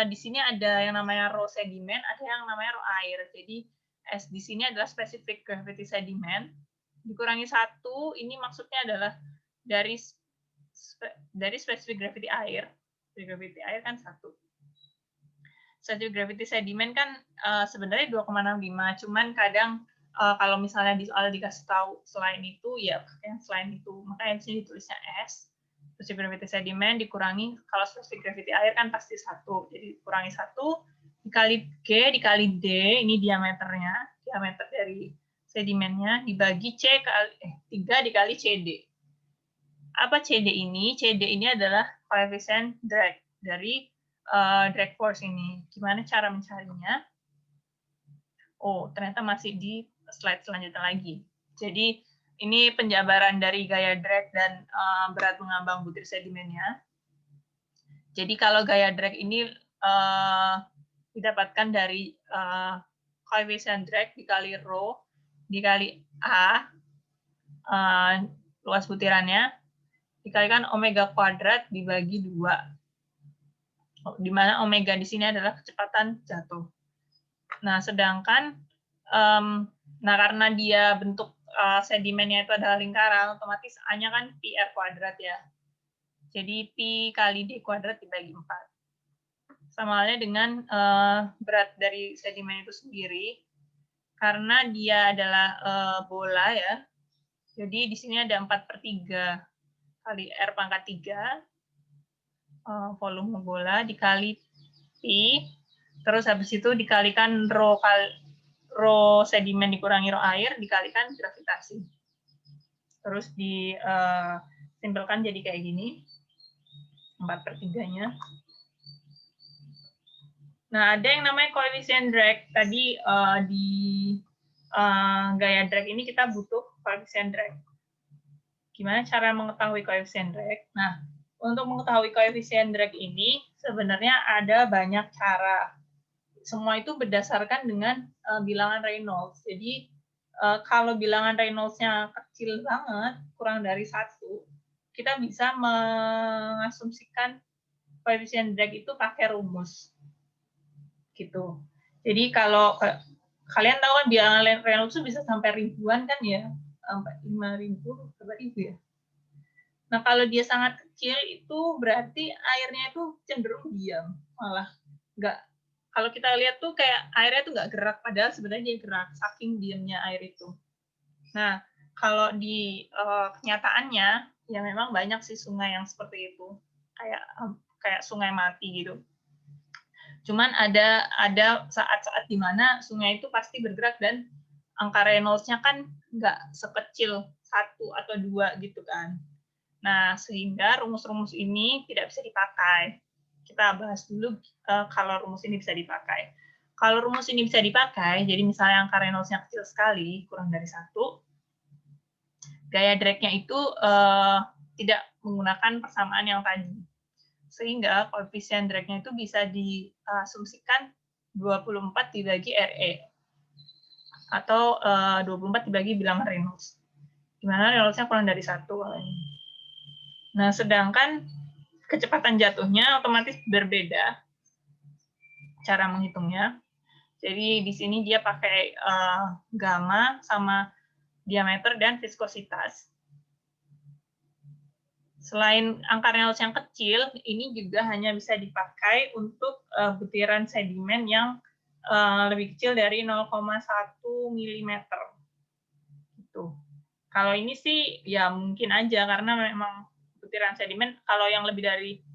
di sini ada yang namanya rho sedimen, ada yang namanya rho air. Jadi S di sini adalah specific gravity sedimen, dikurangi 1, ini maksudnya adalah dari specific gravity air. specific gravity air kan 1. Specific gravity sedimen kan sebenarnya 2,65, cuman kadang kalau misalnya di soal dikasih tahu selain itu, ya yang selain itu. Makanya di sini tulisnya S. Specific gravity sedimen dikurangi, kalau specific gravity air kan pasti 1. Jadi kurangi 1, dikali G, dikali D, ini diameternya, diameter dari sedimennya, dibagi 3 dikali CD. Apa CD ini? CD ini adalah koefisien drag dari drag force ini. Gimana cara mencarinya? Oh, ternyata masih di slide selanjutnya lagi. Jadi, ini penjabaran dari gaya drag dan berat mengambang butir sedimennya. Jadi, kalau gaya drag ini didapatkan dari koefisien drag dikali rho, dikali A, luas butirannya, dikalikan omega kuadrat dibagi 2. Di mana omega di sini adalah kecepatan jatuh. Nah, sedangkan karena dia bentuk sedimennya itu adalah lingkaran, otomatis A-nya kan pi r kuadrat ya. Jadi pi kali d kuadrat dibagi 4. Sama halnya dengan berat dari sedimen itu sendiri, karena dia adalah bola ya. Jadi di sini ada 4/3 kali r pangkat 3 volume bola dikali pi, terus habis itu dikalikan rho sedimen dikurangi rho air dikalikan gravitasi. Terus disimpelkan jadi kayak gini, 4/3-nya. Nah, ada yang namanya koefisien drag. Tadi di gaya drag ini kita butuh koefisien drag. Gimana cara mengetahui koefisien drag? Nah, untuk mengetahui koefisien drag ini sebenarnya ada banyak cara. Semua itu berdasarkan dengan bilangan Reynolds. Jadi, kalau bilangan Reynolds-nya kecil banget, kurang dari 1, kita bisa mengasumsikan koefisien drag itu pakai rumus. Gitu. Jadi kalau kalian tahu kan bilangan Reynolds itu bisa sampai ribuan kan ya, sampai 5.000, berapa ribu ya. Nah kalau dia sangat kecil itu berarti airnya itu cenderung diam, malah nggak. Kalau kita lihat tuh kayak airnya tuh nggak gerak, padahal sebenarnya dia gerak, saking diamnya air itu. Nah kalau di kenyataannya ya memang banyak sih sungai yang seperti itu, kayak sungai mati gitu. Cuman ada saat-saat di mana sungai itu pasti bergerak dan angka Reynolds-nya kan nggak sekecil 1 atau 2 gitu kan. Nah, sehingga rumus-rumus ini tidak bisa dipakai. Kita bahas dulu kalau rumus ini bisa dipakai. Kalau rumus ini bisa dipakai, jadi misalnya angka Reynolds-nya kecil sekali, kurang dari 1, gaya drag-nya itu tidak menggunakan persamaan yang tadi. Sehingga koefisien drag-nya itu bisa diasumsikan 24 dibagi RE atau 24 dibagi bilangan Reynolds. Dimana Reynolds-nya kurang dari 1. Nah, sedangkan kecepatan jatuhnya otomatis berbeda cara menghitungnya. Jadi di sini dia pakai gamma sama diameter dan viskositas. Selain angka Reynolds yang kecil, ini juga hanya bisa dipakai untuk butiran sedimen yang lebih kecil dari 0,1 mm. Gitu. Kalau ini sih ya mungkin aja karena memang butiran sedimen kalau yang lebih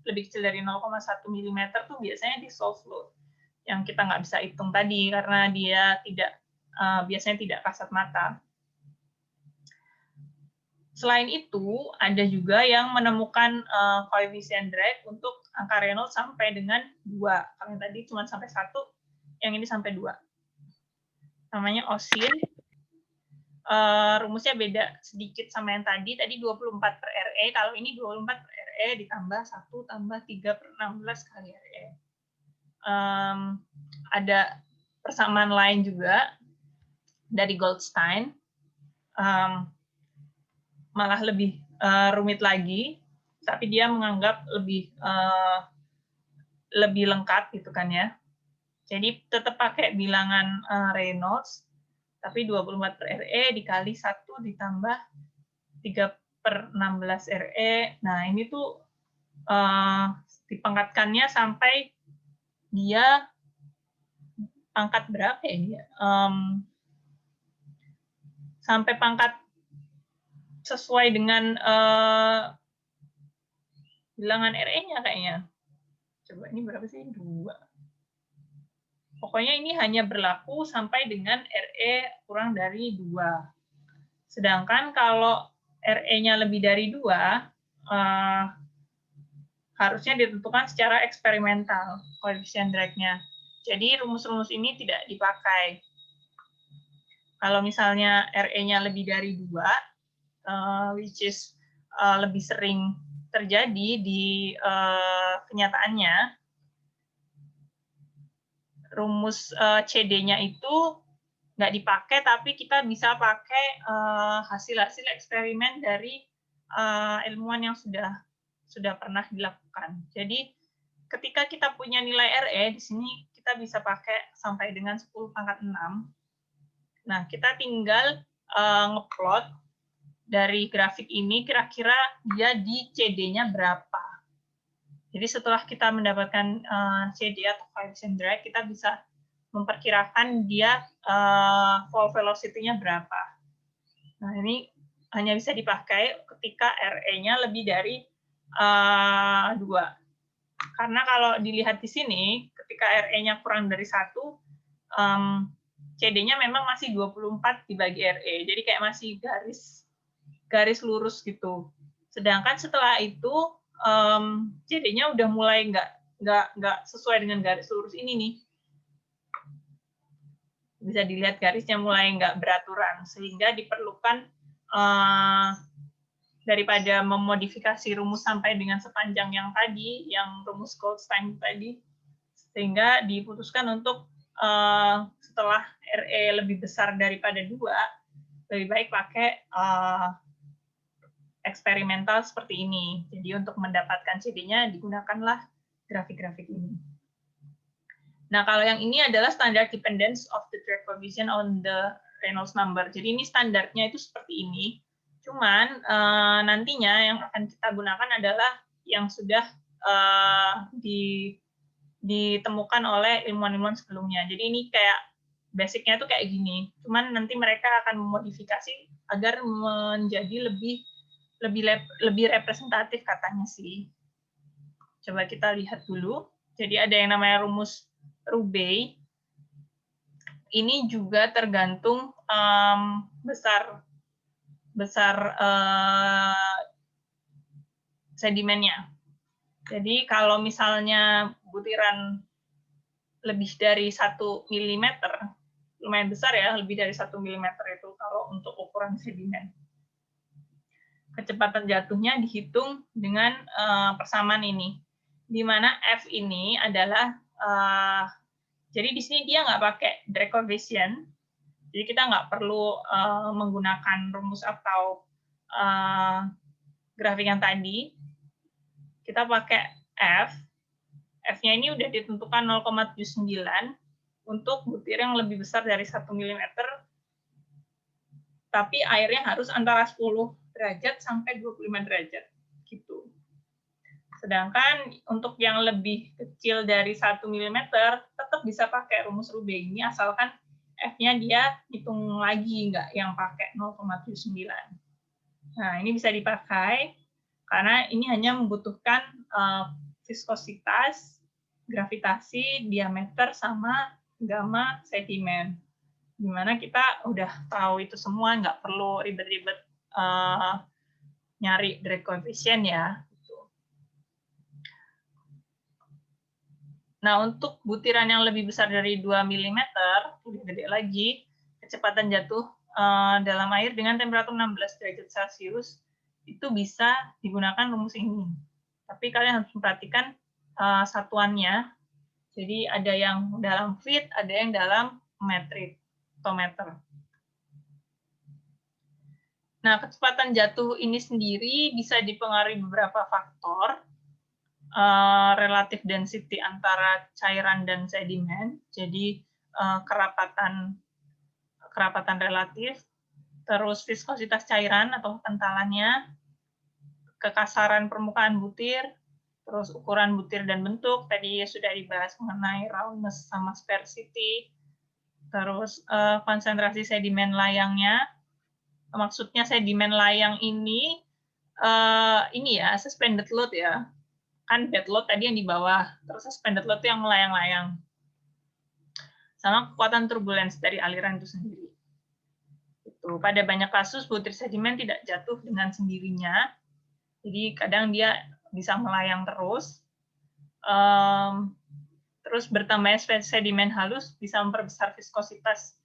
kecil dari 0,1 mm tuh biasanya di soft load yang kita nggak bisa hitung tadi karena dia biasanya tidak kasat mata. Selain itu, ada juga yang menemukan koefisien drag untuk angka Reynolds sampai dengan 2. Kalau yang tadi cuma sampai 1, yang ini sampai 2. Namanya OSIN. Rumusnya beda sedikit sama yang tadi 24/RE, kalau ini 24/RE ditambah 1 tambah 3/16 kali RE. Ada persamaan lain juga dari Goldstein. Malah lebih rumit lagi, tapi dia menganggap lebih lengkap gitu kan ya. Jadi tetap pakai bilangan Reynolds, tapi 24/RE dikali 1 ditambah 3/16 RE. Nah ini tuh dipangkatkannya sampai dia pangkat berapa ya dia? Sampai pangkat sesuai dengan bilangan RE-nya kayaknya. Coba ini berapa sih? 2. Pokoknya ini hanya berlaku sampai dengan RE kurang dari 2. Sedangkan kalau RE-nya lebih dari 2, harusnya ditentukan secara eksperimental koefisien drag-nya. Jadi rumus-rumus ini tidak dipakai. Kalau misalnya RE-nya lebih dari 2, which is lebih sering terjadi di kenyataannya, rumus CD-nya itu nggak dipakai, tapi kita bisa pakai hasil-hasil eksperimen dari ilmuwan yang sudah pernah dilakukan. Jadi ketika kita punya nilai RE, di sini kita bisa pakai sampai dengan 10⁻⁶. Nah, kita tinggal ngeplot dari grafik ini kira-kira dia di CD-nya berapa. Jadi setelah kita mendapatkan CD atau coefficient drag, kita bisa memperkirakan dia fall velocity-nya berapa. Nah, ini hanya bisa dipakai ketika RE-nya lebih dari 2. Karena kalau dilihat di sini, ketika RE-nya kurang dari 1, CD-nya memang masih 24 dibagi RE. Jadi kayak masih garis lurus gitu. Sedangkan setelah itu, CD-nya udah mulai nggak sesuai dengan garis lurus ini nih. Bisa dilihat garisnya mulai nggak beraturan, sehingga diperlukan daripada memodifikasi rumus sampai dengan sepanjang yang tadi, yang rumus Goldstein tadi, sehingga diputuskan untuk setelah RE lebih besar daripada 2, lebih baik pakai eksperimental seperti ini. Jadi untuk mendapatkan CD-nya digunakanlah grafik-grafik ini. Nah, kalau yang ini adalah standard dependence of the drag coefficient on the Reynolds number. Jadi ini standarnya itu seperti ini. Cuman nantinya yang akan kita gunakan adalah yang sudah ditemukan oleh ilmuwan-ilmuwan sebelumnya. Jadi ini kayak basic-nya itu kayak gini. Cuman nanti mereka akan memodifikasi agar menjadi lebih representatif katanya sih. Coba kita lihat dulu. Jadi ada yang namanya rumus Roubaix. Ini juga tergantung besar sedimennya. Jadi kalau misalnya butiran lebih dari 1 mm, lumayan besar ya, lebih dari 1 mm itu kalau untuk ukuran sedimen. Kecepatan jatuhnya dihitung dengan persamaan ini, di mana F ini adalah, jadi di sini dia nggak pakai drag coefficient, jadi kita nggak perlu menggunakan rumus atau grafik yang tadi, kita pakai F, F-nya ini udah ditentukan 0,79 untuk butir yang lebih besar dari 1 mm, tapi airnya harus antara 10 derajat sampai 25 derajat gitu. Sedangkan untuk yang lebih kecil dari 1 mm tetap bisa pakai rumus Roubaix ini, asalkan F-nya dia hitung lagi, nggak yang pakai 0,79. Nah, ini bisa dipakai karena ini hanya membutuhkan viskositas, gravitasi, diameter, sama gamma sedimen. Dimana kita udah tahu itu semua, nggak perlu ribet-ribet nyari drag coefficient ya. Nah, untuk butiran yang lebih besar dari 2 mm, lebih gede lagi, kecepatan jatuh dalam air dengan temperatur 16 derajat Celcius, itu bisa digunakan rumus ini. Tapi kalian harus memperhatikan satuannya. Jadi ada yang dalam feet, ada yang dalam metrik atau meter. Nah, kecepatan jatuh ini sendiri bisa dipengaruhi beberapa faktor. Relative density antara cairan dan sedimen, jadi kerapatan relatif, terus viskositas cairan atau kentalannya, kekasaran permukaan butir, Terus ukuran butir dan bentuk, tadi sudah dibahas mengenai roundness sama sparsity. Terus konsentrasi sedimen layangnya, maksudnya sedimen layang ini ya, suspended load ya. Kan bed load tadi yang di bawah, terus suspended load itu yang melayang-layang. Sama kekuatan turbulence dari aliran itu sendiri. Itu. Pada banyak kasus, butir sedimen tidak jatuh dengan sendirinya. Jadi kadang dia bisa melayang terus. Terus bertambahnya sedimen halus bisa memperbesar viskositas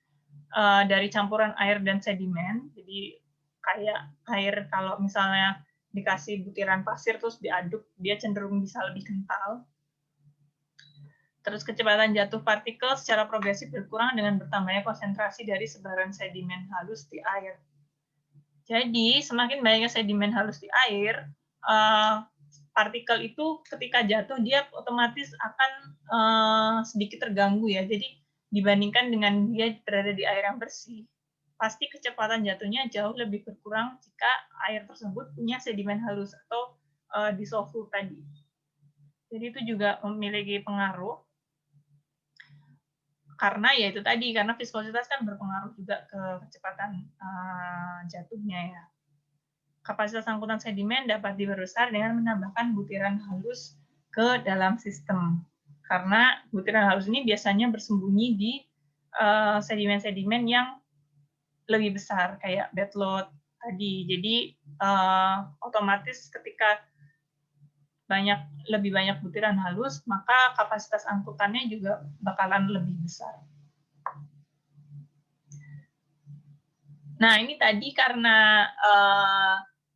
dari campuran air dan sedimen. Jadi kayak air kalau misalnya dikasih butiran pasir terus diaduk, dia cenderung bisa lebih kental. Terus kecepatan jatuh partikel secara progresif berkurang dengan bertambahnya konsentrasi dari sebaran sedimen halus di air. Jadi semakin banyaknya sedimen halus di air, partikel itu ketika jatuh dia otomatis akan sedikit terganggu ya. Jadi dibandingkan dengan dia berada di air yang bersih, pasti kecepatan jatuhnya jauh lebih berkurang jika air tersebut punya sedimen halus atau dissolved tadi. Jadi itu juga memiliki pengaruh. Karena ya itu tadi, karena viskositas kan berpengaruh juga ke kecepatan jatuhnya ya. Kapasitas angkutan sedimen dapat diperbesar dengan menambahkan butiran halus ke dalam sistem. Karena butiran halus ini biasanya bersembunyi di sedimen-sedimen yang lebih besar, kayak bed load tadi. Jadi otomatis ketika lebih banyak butiran halus, maka kapasitas angkutannya juga bakalan lebih besar. Nah, ini tadi karena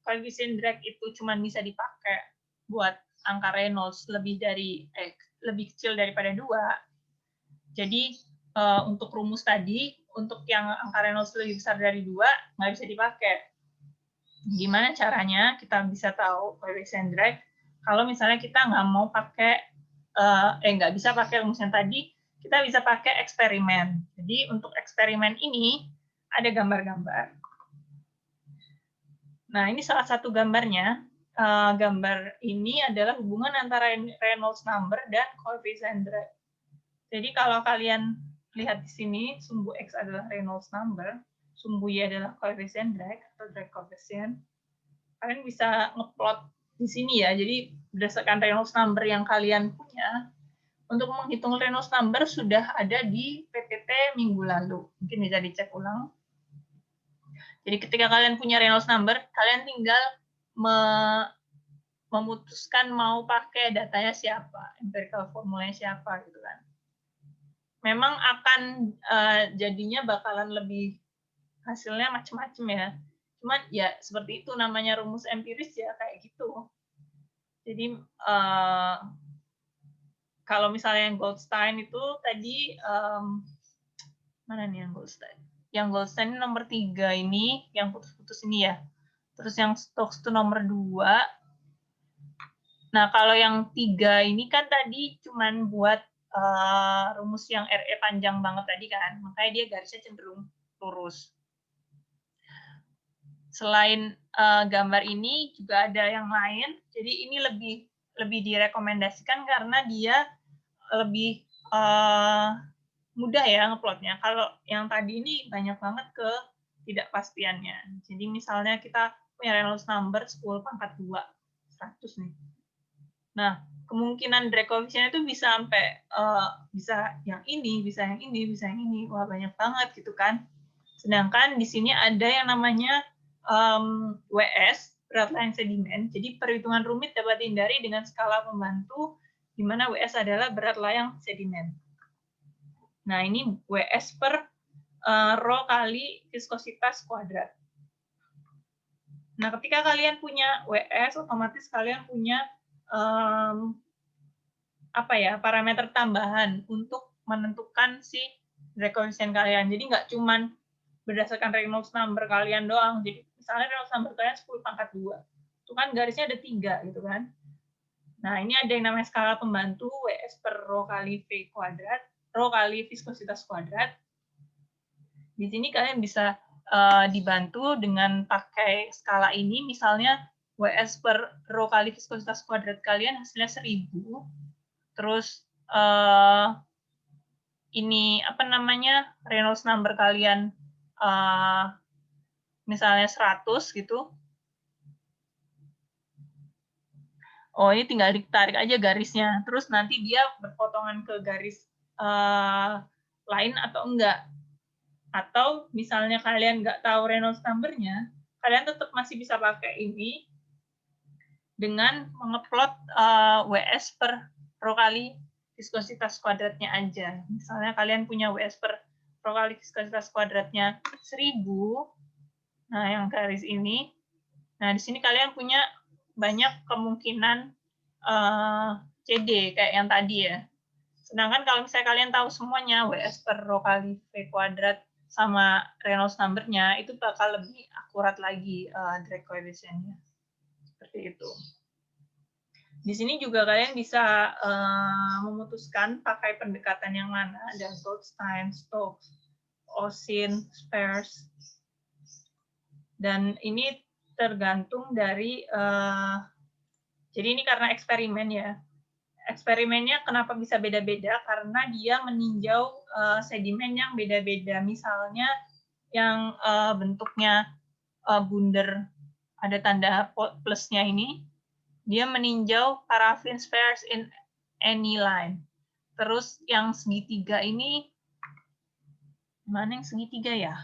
koefisien drag itu cuma bisa dipakai buat angka Reynolds lebih kecil daripada 2. Jadi untuk rumus tadi, untuk yang angka Reynolds lebih besar dari 2, nggak bisa dipakai. Gimana caranya kita bisa tahu koefisien drag? Kalau misalnya kita nggak mau pakai, nggak bisa pakai rumus yang tadi, kita bisa pakai eksperimen. Jadi untuk eksperimen ini ada gambar-gambar. Nah ini salah satu gambarnya. Gambar ini adalah hubungan antara Reynolds number dan koefisien drag. Jadi kalau kalian lihat di sini, sumbu X adalah Reynolds number, sumbu Y adalah koefisien drag atau drag coefficient. Kalian bisa ngeplot di sini ya, jadi berdasarkan Reynolds number yang kalian punya, untuk menghitung Reynolds number sudah ada di PPT minggu lalu. Mungkin bisa dicek ulang. Jadi ketika kalian punya Reynolds number, kalian tinggal memutuskan mau pakai datanya siapa, empirical formulanya siapa gitu kan. Memang akan jadinya bakalan lebih hasilnya macam-macam ya. Cuman ya seperti itu namanya rumus empiris ya kayak gitu. Jadi kalau misalnya yang Goldstein itu tadi mana nih yang Goldstein? Yang Goldstein nomor 3 ini, yang putus-putus ini ya. Terus yang Stokes itu nomor 2. Nah kalau yang 3 ini kan tadi cuman buat rumus yang RE panjang banget tadi kan, makanya dia garisnya cenderung lurus. Selain gambar ini juga ada yang lain, jadi ini lebih direkomendasikan karena dia lebih mudah ya ngeplotnya. Kalau yang tadi ini banyak banget ketidakpastiannya. Jadi misalnya kita punya Reynolds number 10 pangkat 2, 100 nih. Nah, kemungkinan drag coefficient itu bisa sampai bisa yang ini, bisa yang ini, bisa yang ini. Wah, banyak banget gitu kan. Sedangkan di sini ada yang namanya WS, berat layang sedimen. Jadi perhitungan rumit dapat dihindari dengan skala pembantu, di mana WS adalah berat layang sedimen. Nah, ini WS per rho kali viskositas kuadrat. Nah, ketika kalian punya WS, otomatis kalian punya parameter tambahan untuk menentukan si drag coefficient kalian. Jadi nggak cuman berdasarkan Reynolds number kalian doang. Jadi misalnya Reynolds number kalian 10 pangkat 2. Itu kan garisnya ada 3 gitu kan. Nah, ini ada yang namanya skala pembantu WS per rho kali V kuadrat, rho kali viskositas kuadrat. Di sini kalian bisa dibantu dengan pakai skala ini, misalnya WS per rho kali viskositas kuadrat kalian hasilnya 1000. Terus ini apa namanya, Reynolds number kalian misalnya 100 gitu. Oh, ini tinggal ditarik aja garisnya. Terus nanti dia berpotongan ke garis lain atau enggak. Atau misalnya kalian nggak tahu Reynolds number-nya, kalian tetap masih bisa pakai ini dengan mengeplot WS per rho kali viskositas kuadratnya aja. Misalnya kalian punya WS per rho kali viskositas kuadratnya 1000, nah yang garis ini, nah di sini kalian punya banyak kemungkinan CD kayak yang tadi ya. Sedangkan kalau misalnya kalian tahu semuanya WS per rho kali V kuadrat sama Reynolds number-nya, itu bakal lebih akurat lagi drag coefficient-nya. Seperti itu. Di sini juga kalian bisa memutuskan pakai pendekatan yang mana, ada Goldstein, Stokes, Osin, Spears. Dan ini tergantung dari, jadi ini karena eksperimen ya. Eksperimennya kenapa bisa beda-beda? Karena dia meninjau sedimen yang beda-beda. Misalnya yang bentuknya bundar, ada tanda plusnya ini, dia meninjau paraffin spares in any line. Terus yang segitiga ini, mana yang segitiga ya?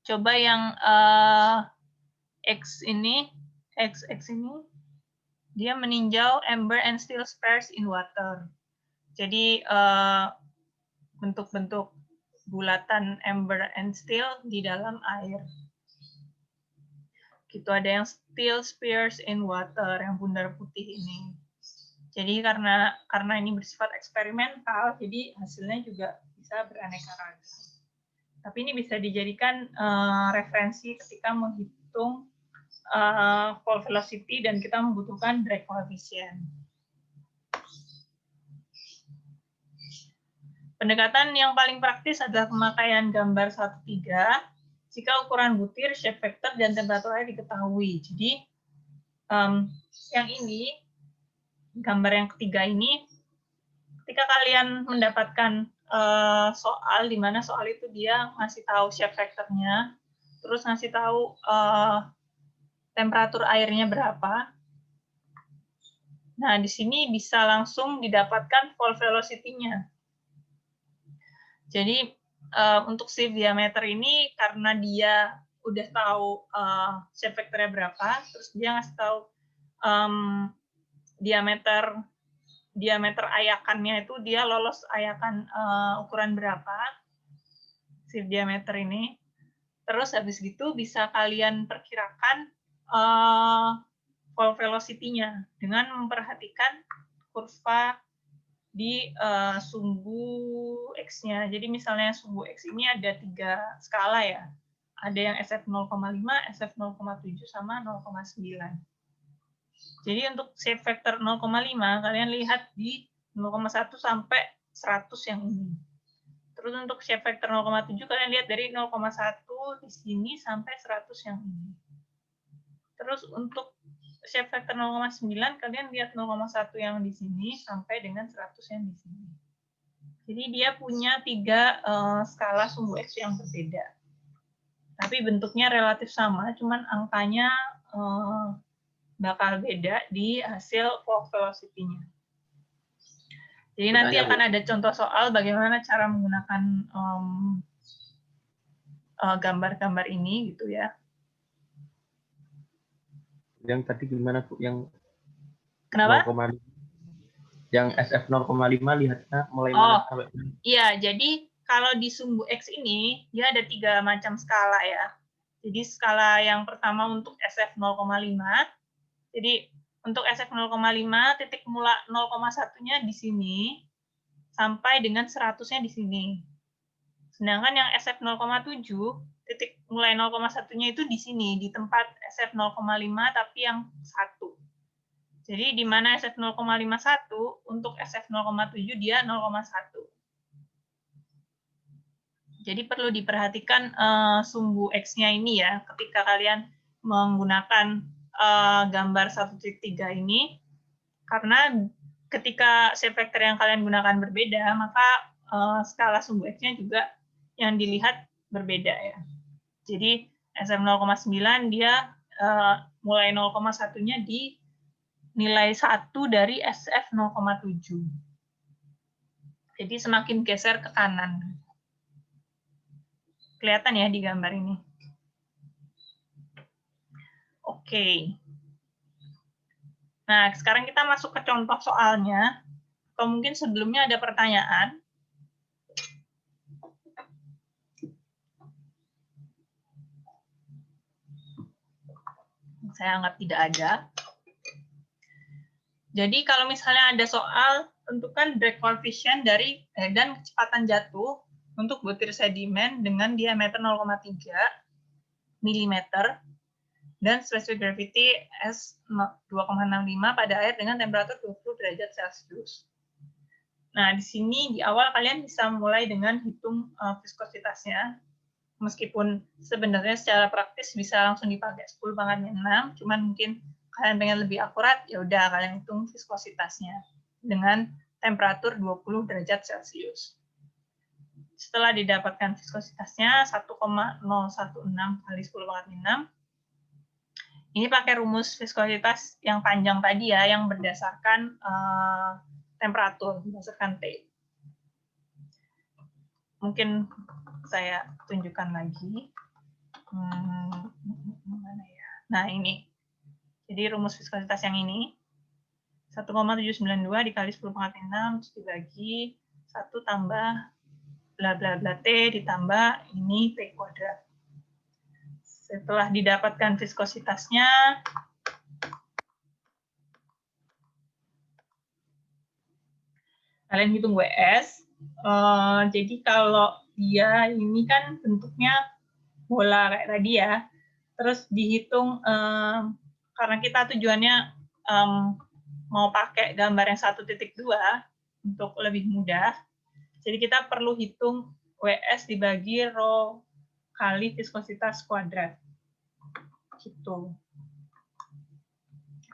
Coba yang X ini, X ini, dia meninjau amber and steel spares in water. Jadi bentuk-bentuk bulatan amber and steel di dalam air. Gitu, ada yang steel spears in water, yang bundar putih ini. Jadi karena ini bersifat eksperimental, jadi hasilnya juga bisa beraneka ragam. Tapi ini bisa dijadikan referensi ketika menghitung fall velocity dan kita membutuhkan drag coefficient. Pendekatan yang paling praktis adalah pemakaian gambar 1,3 jika ukuran butir, shape factor, dan temperatur air diketahui. Jadi yang ini, gambar yang ketiga ini, ketika kalian mendapatkan soal, di mana soal itu dia ngasih tahu shape factor-nya, terus ngasih tahu temperatur airnya berapa. Nah, di sini bisa langsung didapatkan fall velocity-nya. Jadi, untuk shift diameter ini, karena dia udah tahu shape factor-nya berapa, terus dia ngasih tahu diameter ayakannya itu dia lolos ayakan ukuran berapa, shift diameter ini. Terus habis gitu bisa kalian perkirakan fall velocity-nya dengan memperhatikan kurva di sumbu X-nya. Jadi misalnya sumbu X ini ada 3 skala ya. Ada yang SF 0,5, SF 0,7, sama 0,9. Jadi untuk shape factor 0,5, kalian lihat di 0,1 sampai 100 yang ini. Terus untuk shape factor 0,7, kalian lihat dari 0,1 di sini sampai 100 yang ini. Terus untuk shape factor 0,9, kalian lihat 0,1 yang di sini sampai dengan 100 yang di sini. Jadi dia punya 3 skala sumbu X yang berbeda. Tapi bentuknya relatif sama, cuman angkanya bakal beda di hasil fall velocity-nya. Jadi nanti akan ada contoh soal bagaimana cara menggunakan gambar-gambar ini gitu ya. Yang tadi gimana Bu? Yang Kenapa? 0,5. Yang SF 0,5 lihatnya mulai mana sampai mana? Iya, jadi kalau di sumbu X ini dia ada 3 macam skala ya. Jadi skala yang pertama untuk SF 0,5. Jadi untuk SF 0,5 titik mula 0,1-nya di sini sampai dengan 100-nya di sini. Sedangkan yang SF 0,7 titik mulai 0,1-nya itu di sini, di tempat SF 0,5 tapi yang 1. Jadi di mana SF 0,51 untuk SF 0,7 dia 0,1. Jadi perlu diperhatikan sumbu X-nya ini ya ketika kalian menggunakan gambar 1.3 ini, karena ketika shape vector yang kalian gunakan berbeda, maka skala sumbu X-nya juga yang dilihat berbeda ya. Jadi SF 0,9 dia mulai 0,1-nya di nilai 1 dari SF 0,7. Jadi semakin geser ke kanan. Kelihatan ya di gambar ini. Oke. Nah, sekarang kita masuk ke contoh soalnya. Atau mungkin sebelumnya ada pertanyaan. Saya anggap tidak ada. Jadi kalau misalnya ada soal, tentukan drag coefficient dari dan kecepatan jatuh untuk butir sedimen dengan diameter 0,3 mm dan specific gravity S 2,65 pada air dengan temperatur 20 derajat Celcius. Nah, di sini di awal kalian bisa mulai dengan hitung viskositasnya. Meskipun sebenarnya secara praktis bisa langsung dipakai 10⁻⁶, cuman mungkin kalian pengen lebih akurat, ya udah kalian hitung viskositasnya dengan temperatur 20 derajat Celcius. Setelah didapatkan viskositasnya 1,016 kali 10⁻⁶, ini pakai rumus viskositas yang panjang tadi ya, yang berdasarkan temperatur, berdasarkan T. Mungkin saya tunjukkan lagi. Mana ya? Nah, ini. Jadi rumus viskositas yang ini 1,792 dikali 10⁻⁶ terus dibagi 1 tambah bla bla bla T ditambah ini T kuadrat. Setelah didapatkan viskositasnya, kalian hitung WS. Jadi kalau dia ini kan bentuknya bola kayak tadi ya, terus dihitung karena kita tujuannya mau pakai gambar yang 1.2 untuk lebih mudah, jadi kita perlu hitung WS dibagi rho kali viskositas kuadrat. Gitu.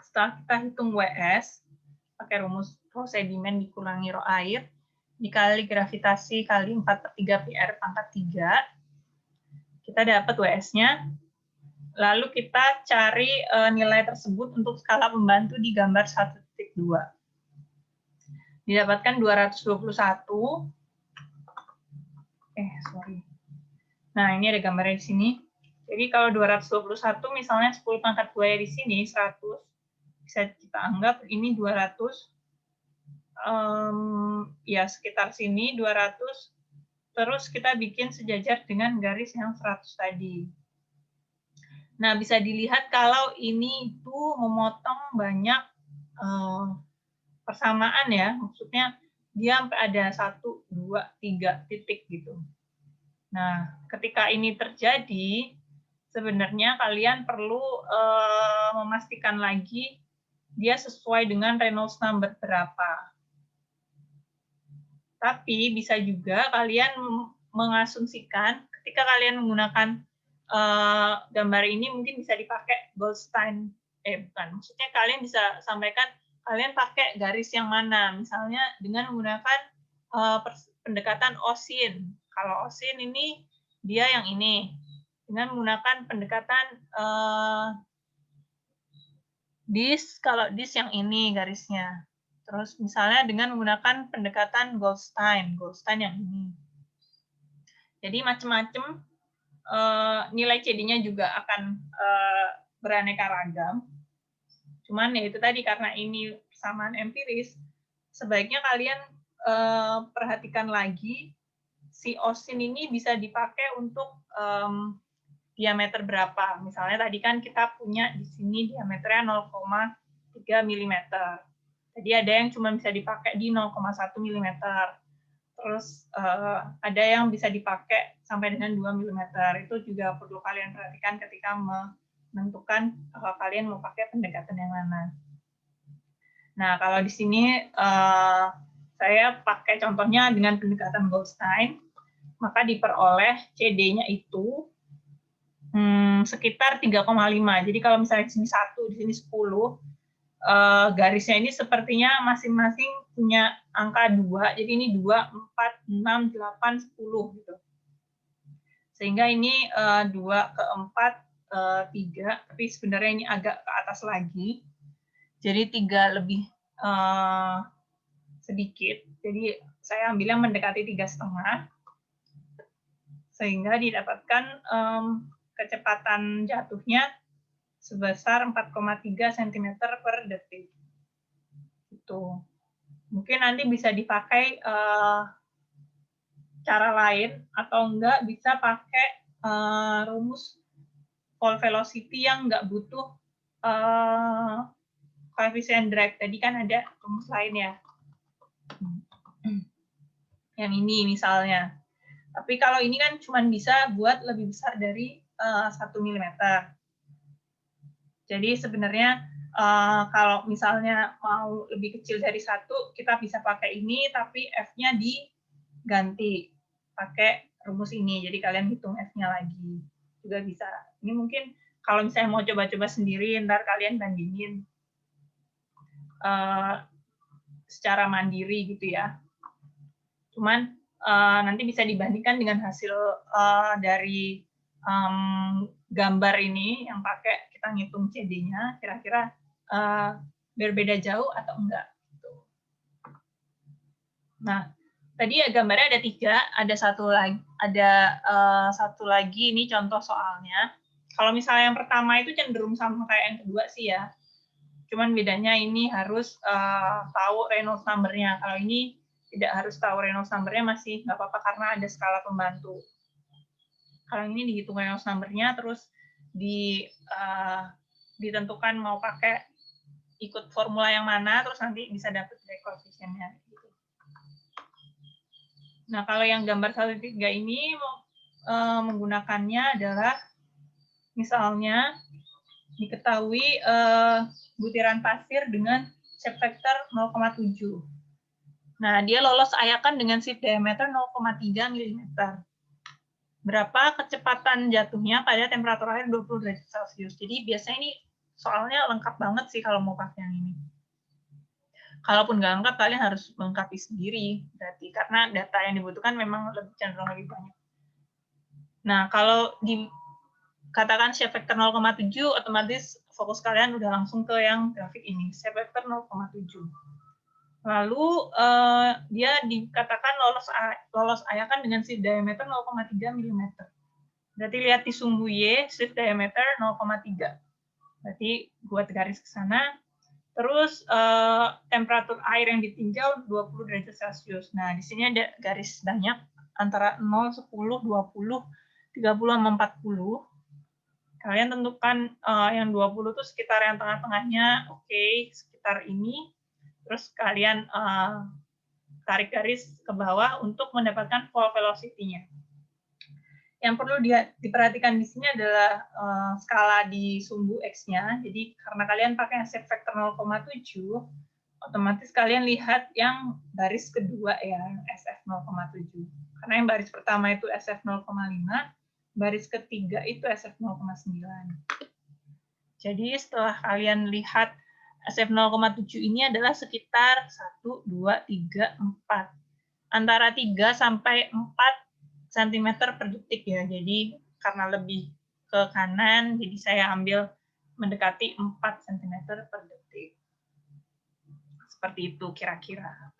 Setelah kita hitung WS, pakai rumus rho sedimen dikurangi rho air, dikali gravitasi kali 4/3 PR pangkat 3, kita dapat WS-nya. Lalu kita cari nilai tersebut untuk skala pembantu di gambar 1.2. Didapatkan 221. Nah, ini ada gambarnya di sini. Jadi kalau 221 misalnya 10⁻² di sini 100, bisa kita anggap ini 200. Ya sekitar sini 200. Terus kita bikin sejajar dengan garis yang 100 tadi. Nah, bisa dilihat kalau ini itu memotong banyak persamaan ya, maksudnya dia sampai ada 1, 2, 3 titik gitu. Nah, ketika ini terjadi, sebenarnya kalian perlu memastikan lagi dia sesuai dengan Reynolds number berapa. Tapi bisa juga kalian mengasumsikan ketika kalian menggunakan gambar ini mungkin bisa dipakai Goldstein, maksudnya kalian bisa sampaikan kalian pakai garis yang mana, misalnya dengan menggunakan pendekatan Osin. Kalau Osin ini dia yang ini, dengan menggunakan pendekatan dis, kalau dis yang ini garisnya. Terus misalnya dengan menggunakan pendekatan Goldstein yang ini. Jadi macam-macam. Nilai CD-nya juga akan beraneka ragam. Cuman ya itu tadi, karena ini persamaan empiris, sebaiknya kalian perhatikan lagi si Osin ini bisa dipakai untuk diameter berapa. Misalnya tadi kan kita punya di sini diameternya 0,3 mm. Jadi ada yang cuma bisa dipakai di 0,1 mm. Terus ada yang bisa dipakai sampai dengan 2 mm. Itu juga perlu kalian perhatikan ketika menentukan kalian mau pakai pendekatan yang mana. Nah, kalau di sini saya pakai contohnya dengan pendekatan Goldstein, maka diperoleh CD-nya itu sekitar 3,5. Jadi kalau misalnya di sini 1, di sini 10, garisnya ini sepertinya masing-masing punya angka 2. Jadi ini 2, 4, 6, 8, 10 gitu. Sehingga ini 2 ke 4, 3, tapi sebenarnya ini agak ke atas lagi. Jadi 3 lebih sedikit. Jadi saya ambil yang mendekati 3,5. Sehingga didapatkan kecepatan jatuhnya sebesar 4,3 cm per detik. Itu. Mungkin nanti bisa dipakai cara lain, atau enggak bisa pakai rumus fall velocity yang enggak butuh koefisien drag. Tadi kan ada rumus lain ya. Yang ini misalnya. Tapi kalau ini kan cuma bisa buat lebih besar dari 1 mm. Jadi sebenarnya kalau misalnya mau lebih kecil dari 1, kita bisa pakai ini, tapi F-nya diganti pakai rumus ini. Jadi kalian hitung F-nya lagi. Juga bisa. Ini mungkin kalau misalnya mau coba-coba sendiri, ntar kalian bandingin secara mandiri gitu ya. Cuman nanti bisa dibandingkan dengan hasil dari gambar ini yang pakai kita ngitung CD-nya, kira-kira berbeda jauh atau enggak. Nah, tadi ya gambarnya ada 3, ada satu lagi ini contoh soalnya. Kalau misalnya yang pertama itu cenderung sama kayak yang kedua sih ya. Cuman bedanya ini harus tahu Reynolds number-nya. Kalau ini tidak harus tahu Reynolds number-nya, masih nggak apa-apa karena ada skala pembantu. Kalau ini dihitung Reynolds number-nya, terus ditentukan mau pakai ikut formula yang mana, terus nanti bisa dapat dari koefisiennya. Nah, kalau yang gambar 1,3 ini menggunakannya adalah misalnya diketahui butiran pasir dengan shape vector 0,7. Nah, dia lolos ayakan dengan sheet diameter 0,3 mm. Berapa kecepatan jatuhnya pada temperatur air 20 derajat Celcius. Jadi biasanya ini soalnya lengkap banget sih kalau mau pakai yang ini. Kalaupun nggak lengkap, kalian harus melengkapi sendiri. Berarti karena data yang dibutuhkan memang cenderung lebih banyak. Nah, kalau dikatakan shape vector 0,7, otomatis fokus kalian udah langsung ke yang grafik ini, shape vector 0,7. Lalu dia dikatakan lolos ayakan dengan sheet diameter 0,3 mm. Berarti lihat di sumbu Y, sheet diameter 0,3. Berarti buat garis ke sana. Terus temperatur air yang ditinjau 20 derajat Celcius. Nah, di sini ada garis banyak antara 0, 10, 20, 30, sama 40. Kalian tentukan yang 20 itu sekitar yang tengah-tengahnya, oke, sekitar ini. Terus kalian tarik garis ke bawah untuk mendapatkan fall velocity-nya. Yang perlu diperhatikan di sini adalah skala di sumbu X-nya. Jadi karena kalian pakai shape vector 0,7, otomatis kalian lihat yang baris kedua ya, SF 0,7. Karena yang baris pertama itu SF 0,5, baris ketiga itu SF 0,9. Jadi setelah kalian lihat SF 0,7 ini adalah sekitar 1, 2, 3, 4. Antara 3 sampai 4 cm per detik ya. Jadi karena lebih ke kanan, jadi saya ambil mendekati 4 cm per detik. Seperti itu kira-kira.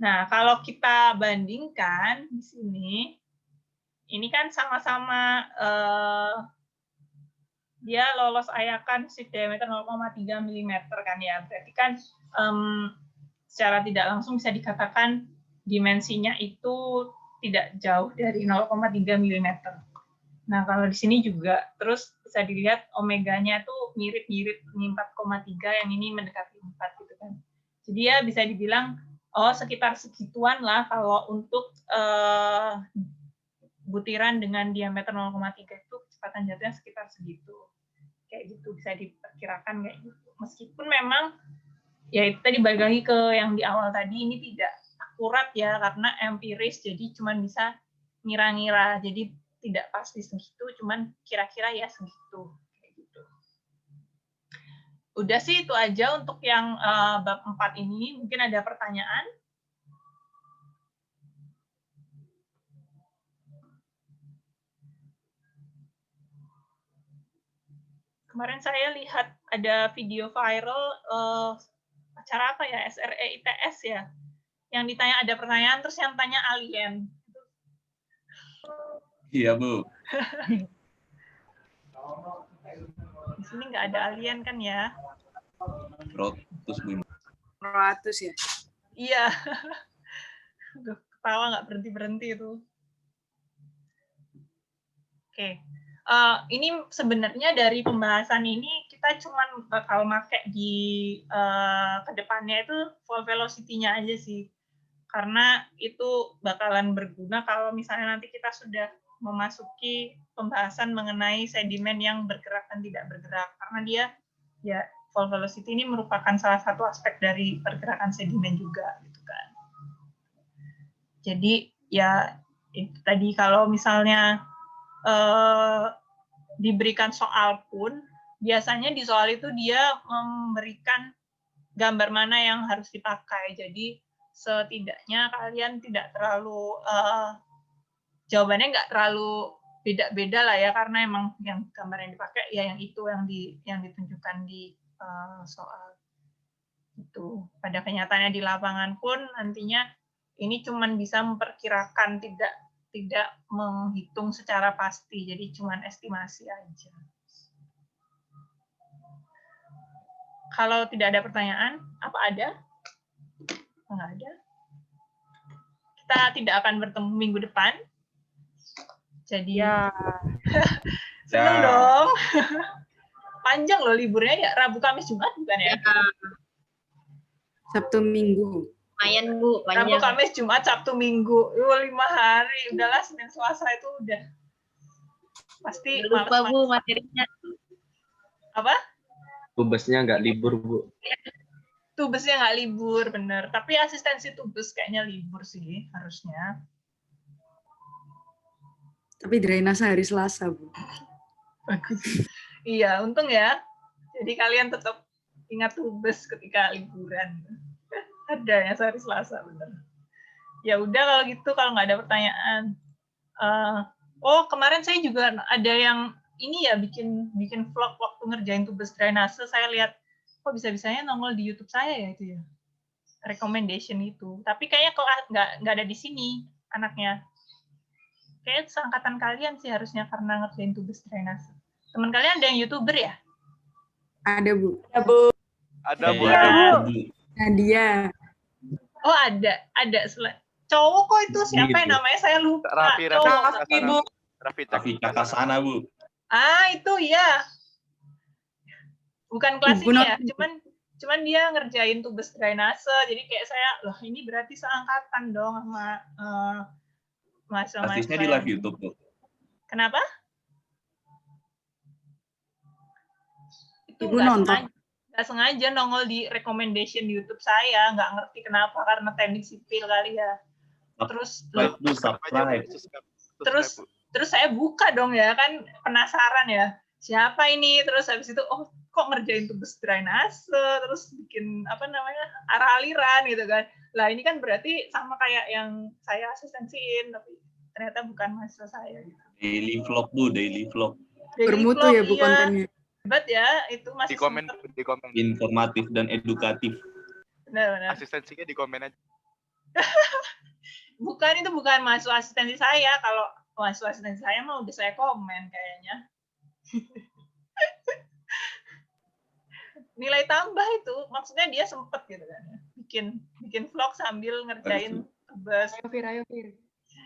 Nah, kalau kita bandingkan di sini, ini kan sama-sama dia lolos ayakan sheet diameter 0,3 mm kan ya. Berarti kan secara tidak langsung bisa dikatakan dimensinya itu tidak jauh dari 0,3 mm. Nah, kalau di sini juga terus bisa dilihat omeganya tuh mirip-mirip, ini 4,3, yang ini mendekati 4 gitu kan. Jadi ya bisa dibilang oh sekitar segituan lah kalau untuk butiran dengan diameter 0,3 itu kecepatan jatuhnya sekitar segitu. Kayak gitu bisa diperkirakan kayak gitu. Meskipun memang ya itu tadi balik lagi ke yang di awal tadi, ini tidak akurat ya karena empiris, jadi cuma bisa ngira-ngira. Jadi tidak pasti segitu, cuman kira-kira ya segitu. Kayak gitu. Udah sih itu aja untuk yang bab 4 ini. Mungkin ada pertanyaan? Kemarin saya lihat ada video viral acara apa ya, SRE ITS ya, yang ditanya ada pertanyaan terus yang tanya alien. Iya, Bu. Di sini nggak ada alien kan ya? Protus, Bu. Protus ya. Iya. Ketawa nggak berhenti-berhenti itu. Oke. Ini sebenarnya dari pembahasan ini kita cuma bakal pakai di kedepannya itu fall velocity-nya aja sih. Karena itu bakalan berguna kalau misalnya nanti kita sudah memasuki pembahasan mengenai sedimen yang bergerak dan tidak bergerak. Karena dia ya fall velocity ini merupakan salah satu aspek dari pergerakan sedimen juga gitu kan. Jadi ya itu tadi kalau misalnya diberikan soal pun biasanya di soal itu dia memberikan gambar mana yang harus dipakai. Jadi setidaknya kalian tidak terlalu jawabannya nggak terlalu beda-beda lah ya, karena emang yang gambar yang dipakai ya yang itu yang ditunjukkan di soal itu. Pada kenyataannya di lapangan pun nantinya ini cuman bisa memperkirakan, tidak menghitung secara pasti, jadi cuman estimasi aja. Kalau tidak ada pertanyaan, apa ada? Nggak ada. Kita tidak akan bertemu minggu depan. Jadi Ya. seneng dong. Panjang loh liburnya ya, Rabu, Kamis, Jumat bukan ya? Sabtu Minggu. Lumayan, Bu. Rabu, Panjang. Kamis, Jumat, Sabtu, Minggu. 5 hari. Udahlah, Senin, Selasa itu udah. Pasti Lupa, malas-malas. Bu, materinya. Apa? Tubesnya nggak libur, Bu. Tubesnya nggak libur, bener. Tapi asistensi tubes kayaknya libur sih, harusnya. Tapi drainase hari Selasa, Bu. Bagus. Iya, untung ya. Jadi kalian tetap ingat tubes ketika liburan. Ada ya sehari Selasa, bener. Ya udah kalau gitu, kalau nggak ada pertanyaan. Oh, kemarin saya juga ada yang ini ya, bikin vlog waktu ngerjain tubes drainase. Saya lihat kok bisa-bisanya nongol di YouTube saya ya itu ya. Recommendation itu. Tapi kayaknya kok nggak ada di sini anaknya. Kayaknya seangkatan kalian sih harusnya karena ngerjain tubes drainase. Teman kalian ada yang YouTuber ya? Ada, Bu. Ada, Bu. Iya. Nadia. Oh, ada. Cowok kok itu siapa Gitu. yang namanya saya lupa. Raffi Cowok. Raffi Cakasana, Bu. Ah, itu ya. Bukan kelas Ibu ini Not- ya, cuman dia ngerjain tubes drainase. Jadi kayak saya, loh ini berarti seangkatan dong sama mahasiswa-mahasiswa. Artisnya di live YouTube, Bu. Kenapa? Itu Ibu nonton. nggak sengaja nongol di recommendation YouTube saya, nggak ngerti kenapa, karena teknik sipil kali ya. Terus Subscribe. terus saya buka dong ya, kan penasaran ya, siapa ini, terus habis itu oh kok ngerjain tubes drainase, terus bikin apa namanya arah aliran gitu kan. Lah ini kan berarti sama kayak yang saya asistensiin, tapi ternyata bukan mahasiswa saya gitu. Daily vlog, Bu. Daily vlog. Daily Bermutu vlog, ya, Bu, iya. kontennya. Hebat ya, itu masih Di komen, semester. di komen. Informatif dan edukatif. Benar-benar. Asistensinya di komen aja. Bukan, itu bukan mahasiswa asistensi saya. Kalau mahasiswa asistensi saya mah udah saya komen kayaknya. Nilai tambah itu, maksudnya dia sempet gitu kan ya. Bikin vlog sambil ngerjain tugas.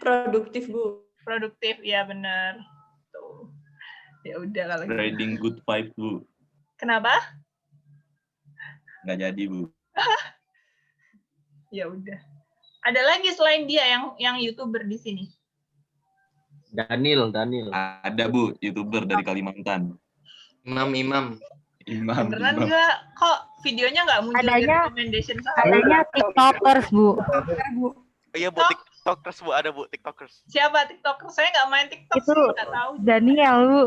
Produktif, Bu. Produktif, ya benar. Tuh. Ya udah kalau gitu. Riding good vibe, Bu. Kenapa? Nggak jadi, Bu. Ya udah. Ada lagi selain dia yang YouTuber di sini? Daniel. Ada, Bu. YouTuber dari Kalimantan. Imam. Imam. Beneran nggak? Kok videonya nggak muncul di Adanya- recommendation saya? Adanya TikTokers, Bu. Oh iya, Bu. TikTokers Bu, ada Bu, TikTokers. Siapa TikToker? Saya nggak main TikTok, Itu sih, nggak tahu. Daniel, Bu.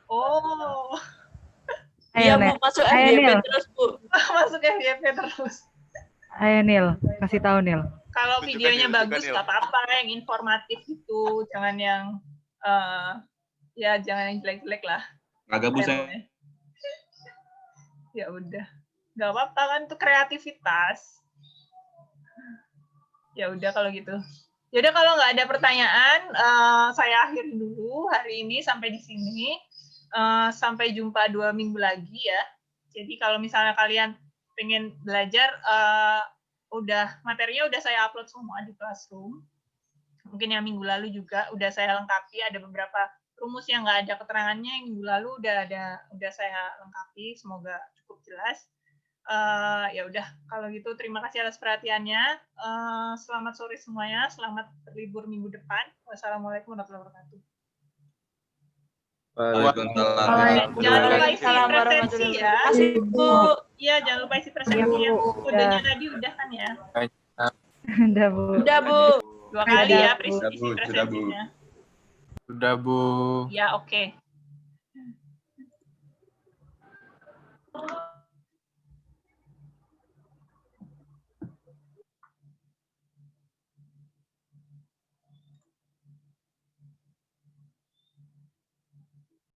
Oh, Iya, Ayo, Bu, Nek. masuk Ayo, FYP Nil. terus, Bu. masuk FYP terus. Ayo, Nil. Kasih tahu, Nil. Kalau Tunjukkan, videonya Nil, tunjukkan, bagus Nil. nggak apa-apa, yang informatif itu, jangan yang ya jangan yang jelek-jelek lah. Kagak Bu, saya Channelnya. Ya udah, nggak apa-apa kan itu kreativitas. Ya udah kalau gitu. Ya udah kalau nggak ada pertanyaan, saya akhiri dulu hari ini sampai di sini. Sampai jumpa 2 minggu lagi ya. Jadi kalau misalnya kalian pengen belajar, materinya udah saya upload semua di Classroom. Mungkin yang minggu lalu juga udah saya lengkapi, ada beberapa rumus yang nggak ada keterangannya yang minggu lalu udah saya lengkapi, semoga cukup jelas. Ya udah kalau gitu terima kasih atas perhatiannya. Selamat sore semuanya, selamat berlibur minggu depan. Wassalamualaikum warahmatullahi wabarakatuh. Waalaikumsalam. Jangan lupa isi Waalaikumsalam presensi warahmatullahi ya. wabarakatuh, Bu. Iya, jangan lupa isi presensi ya. Kodenya tadi udah kan ya? Udah, Bu. Udah, Bu. 2 kali ya isi Sudah, Bu. presensinya. Sudah, Bu. Ya, oke.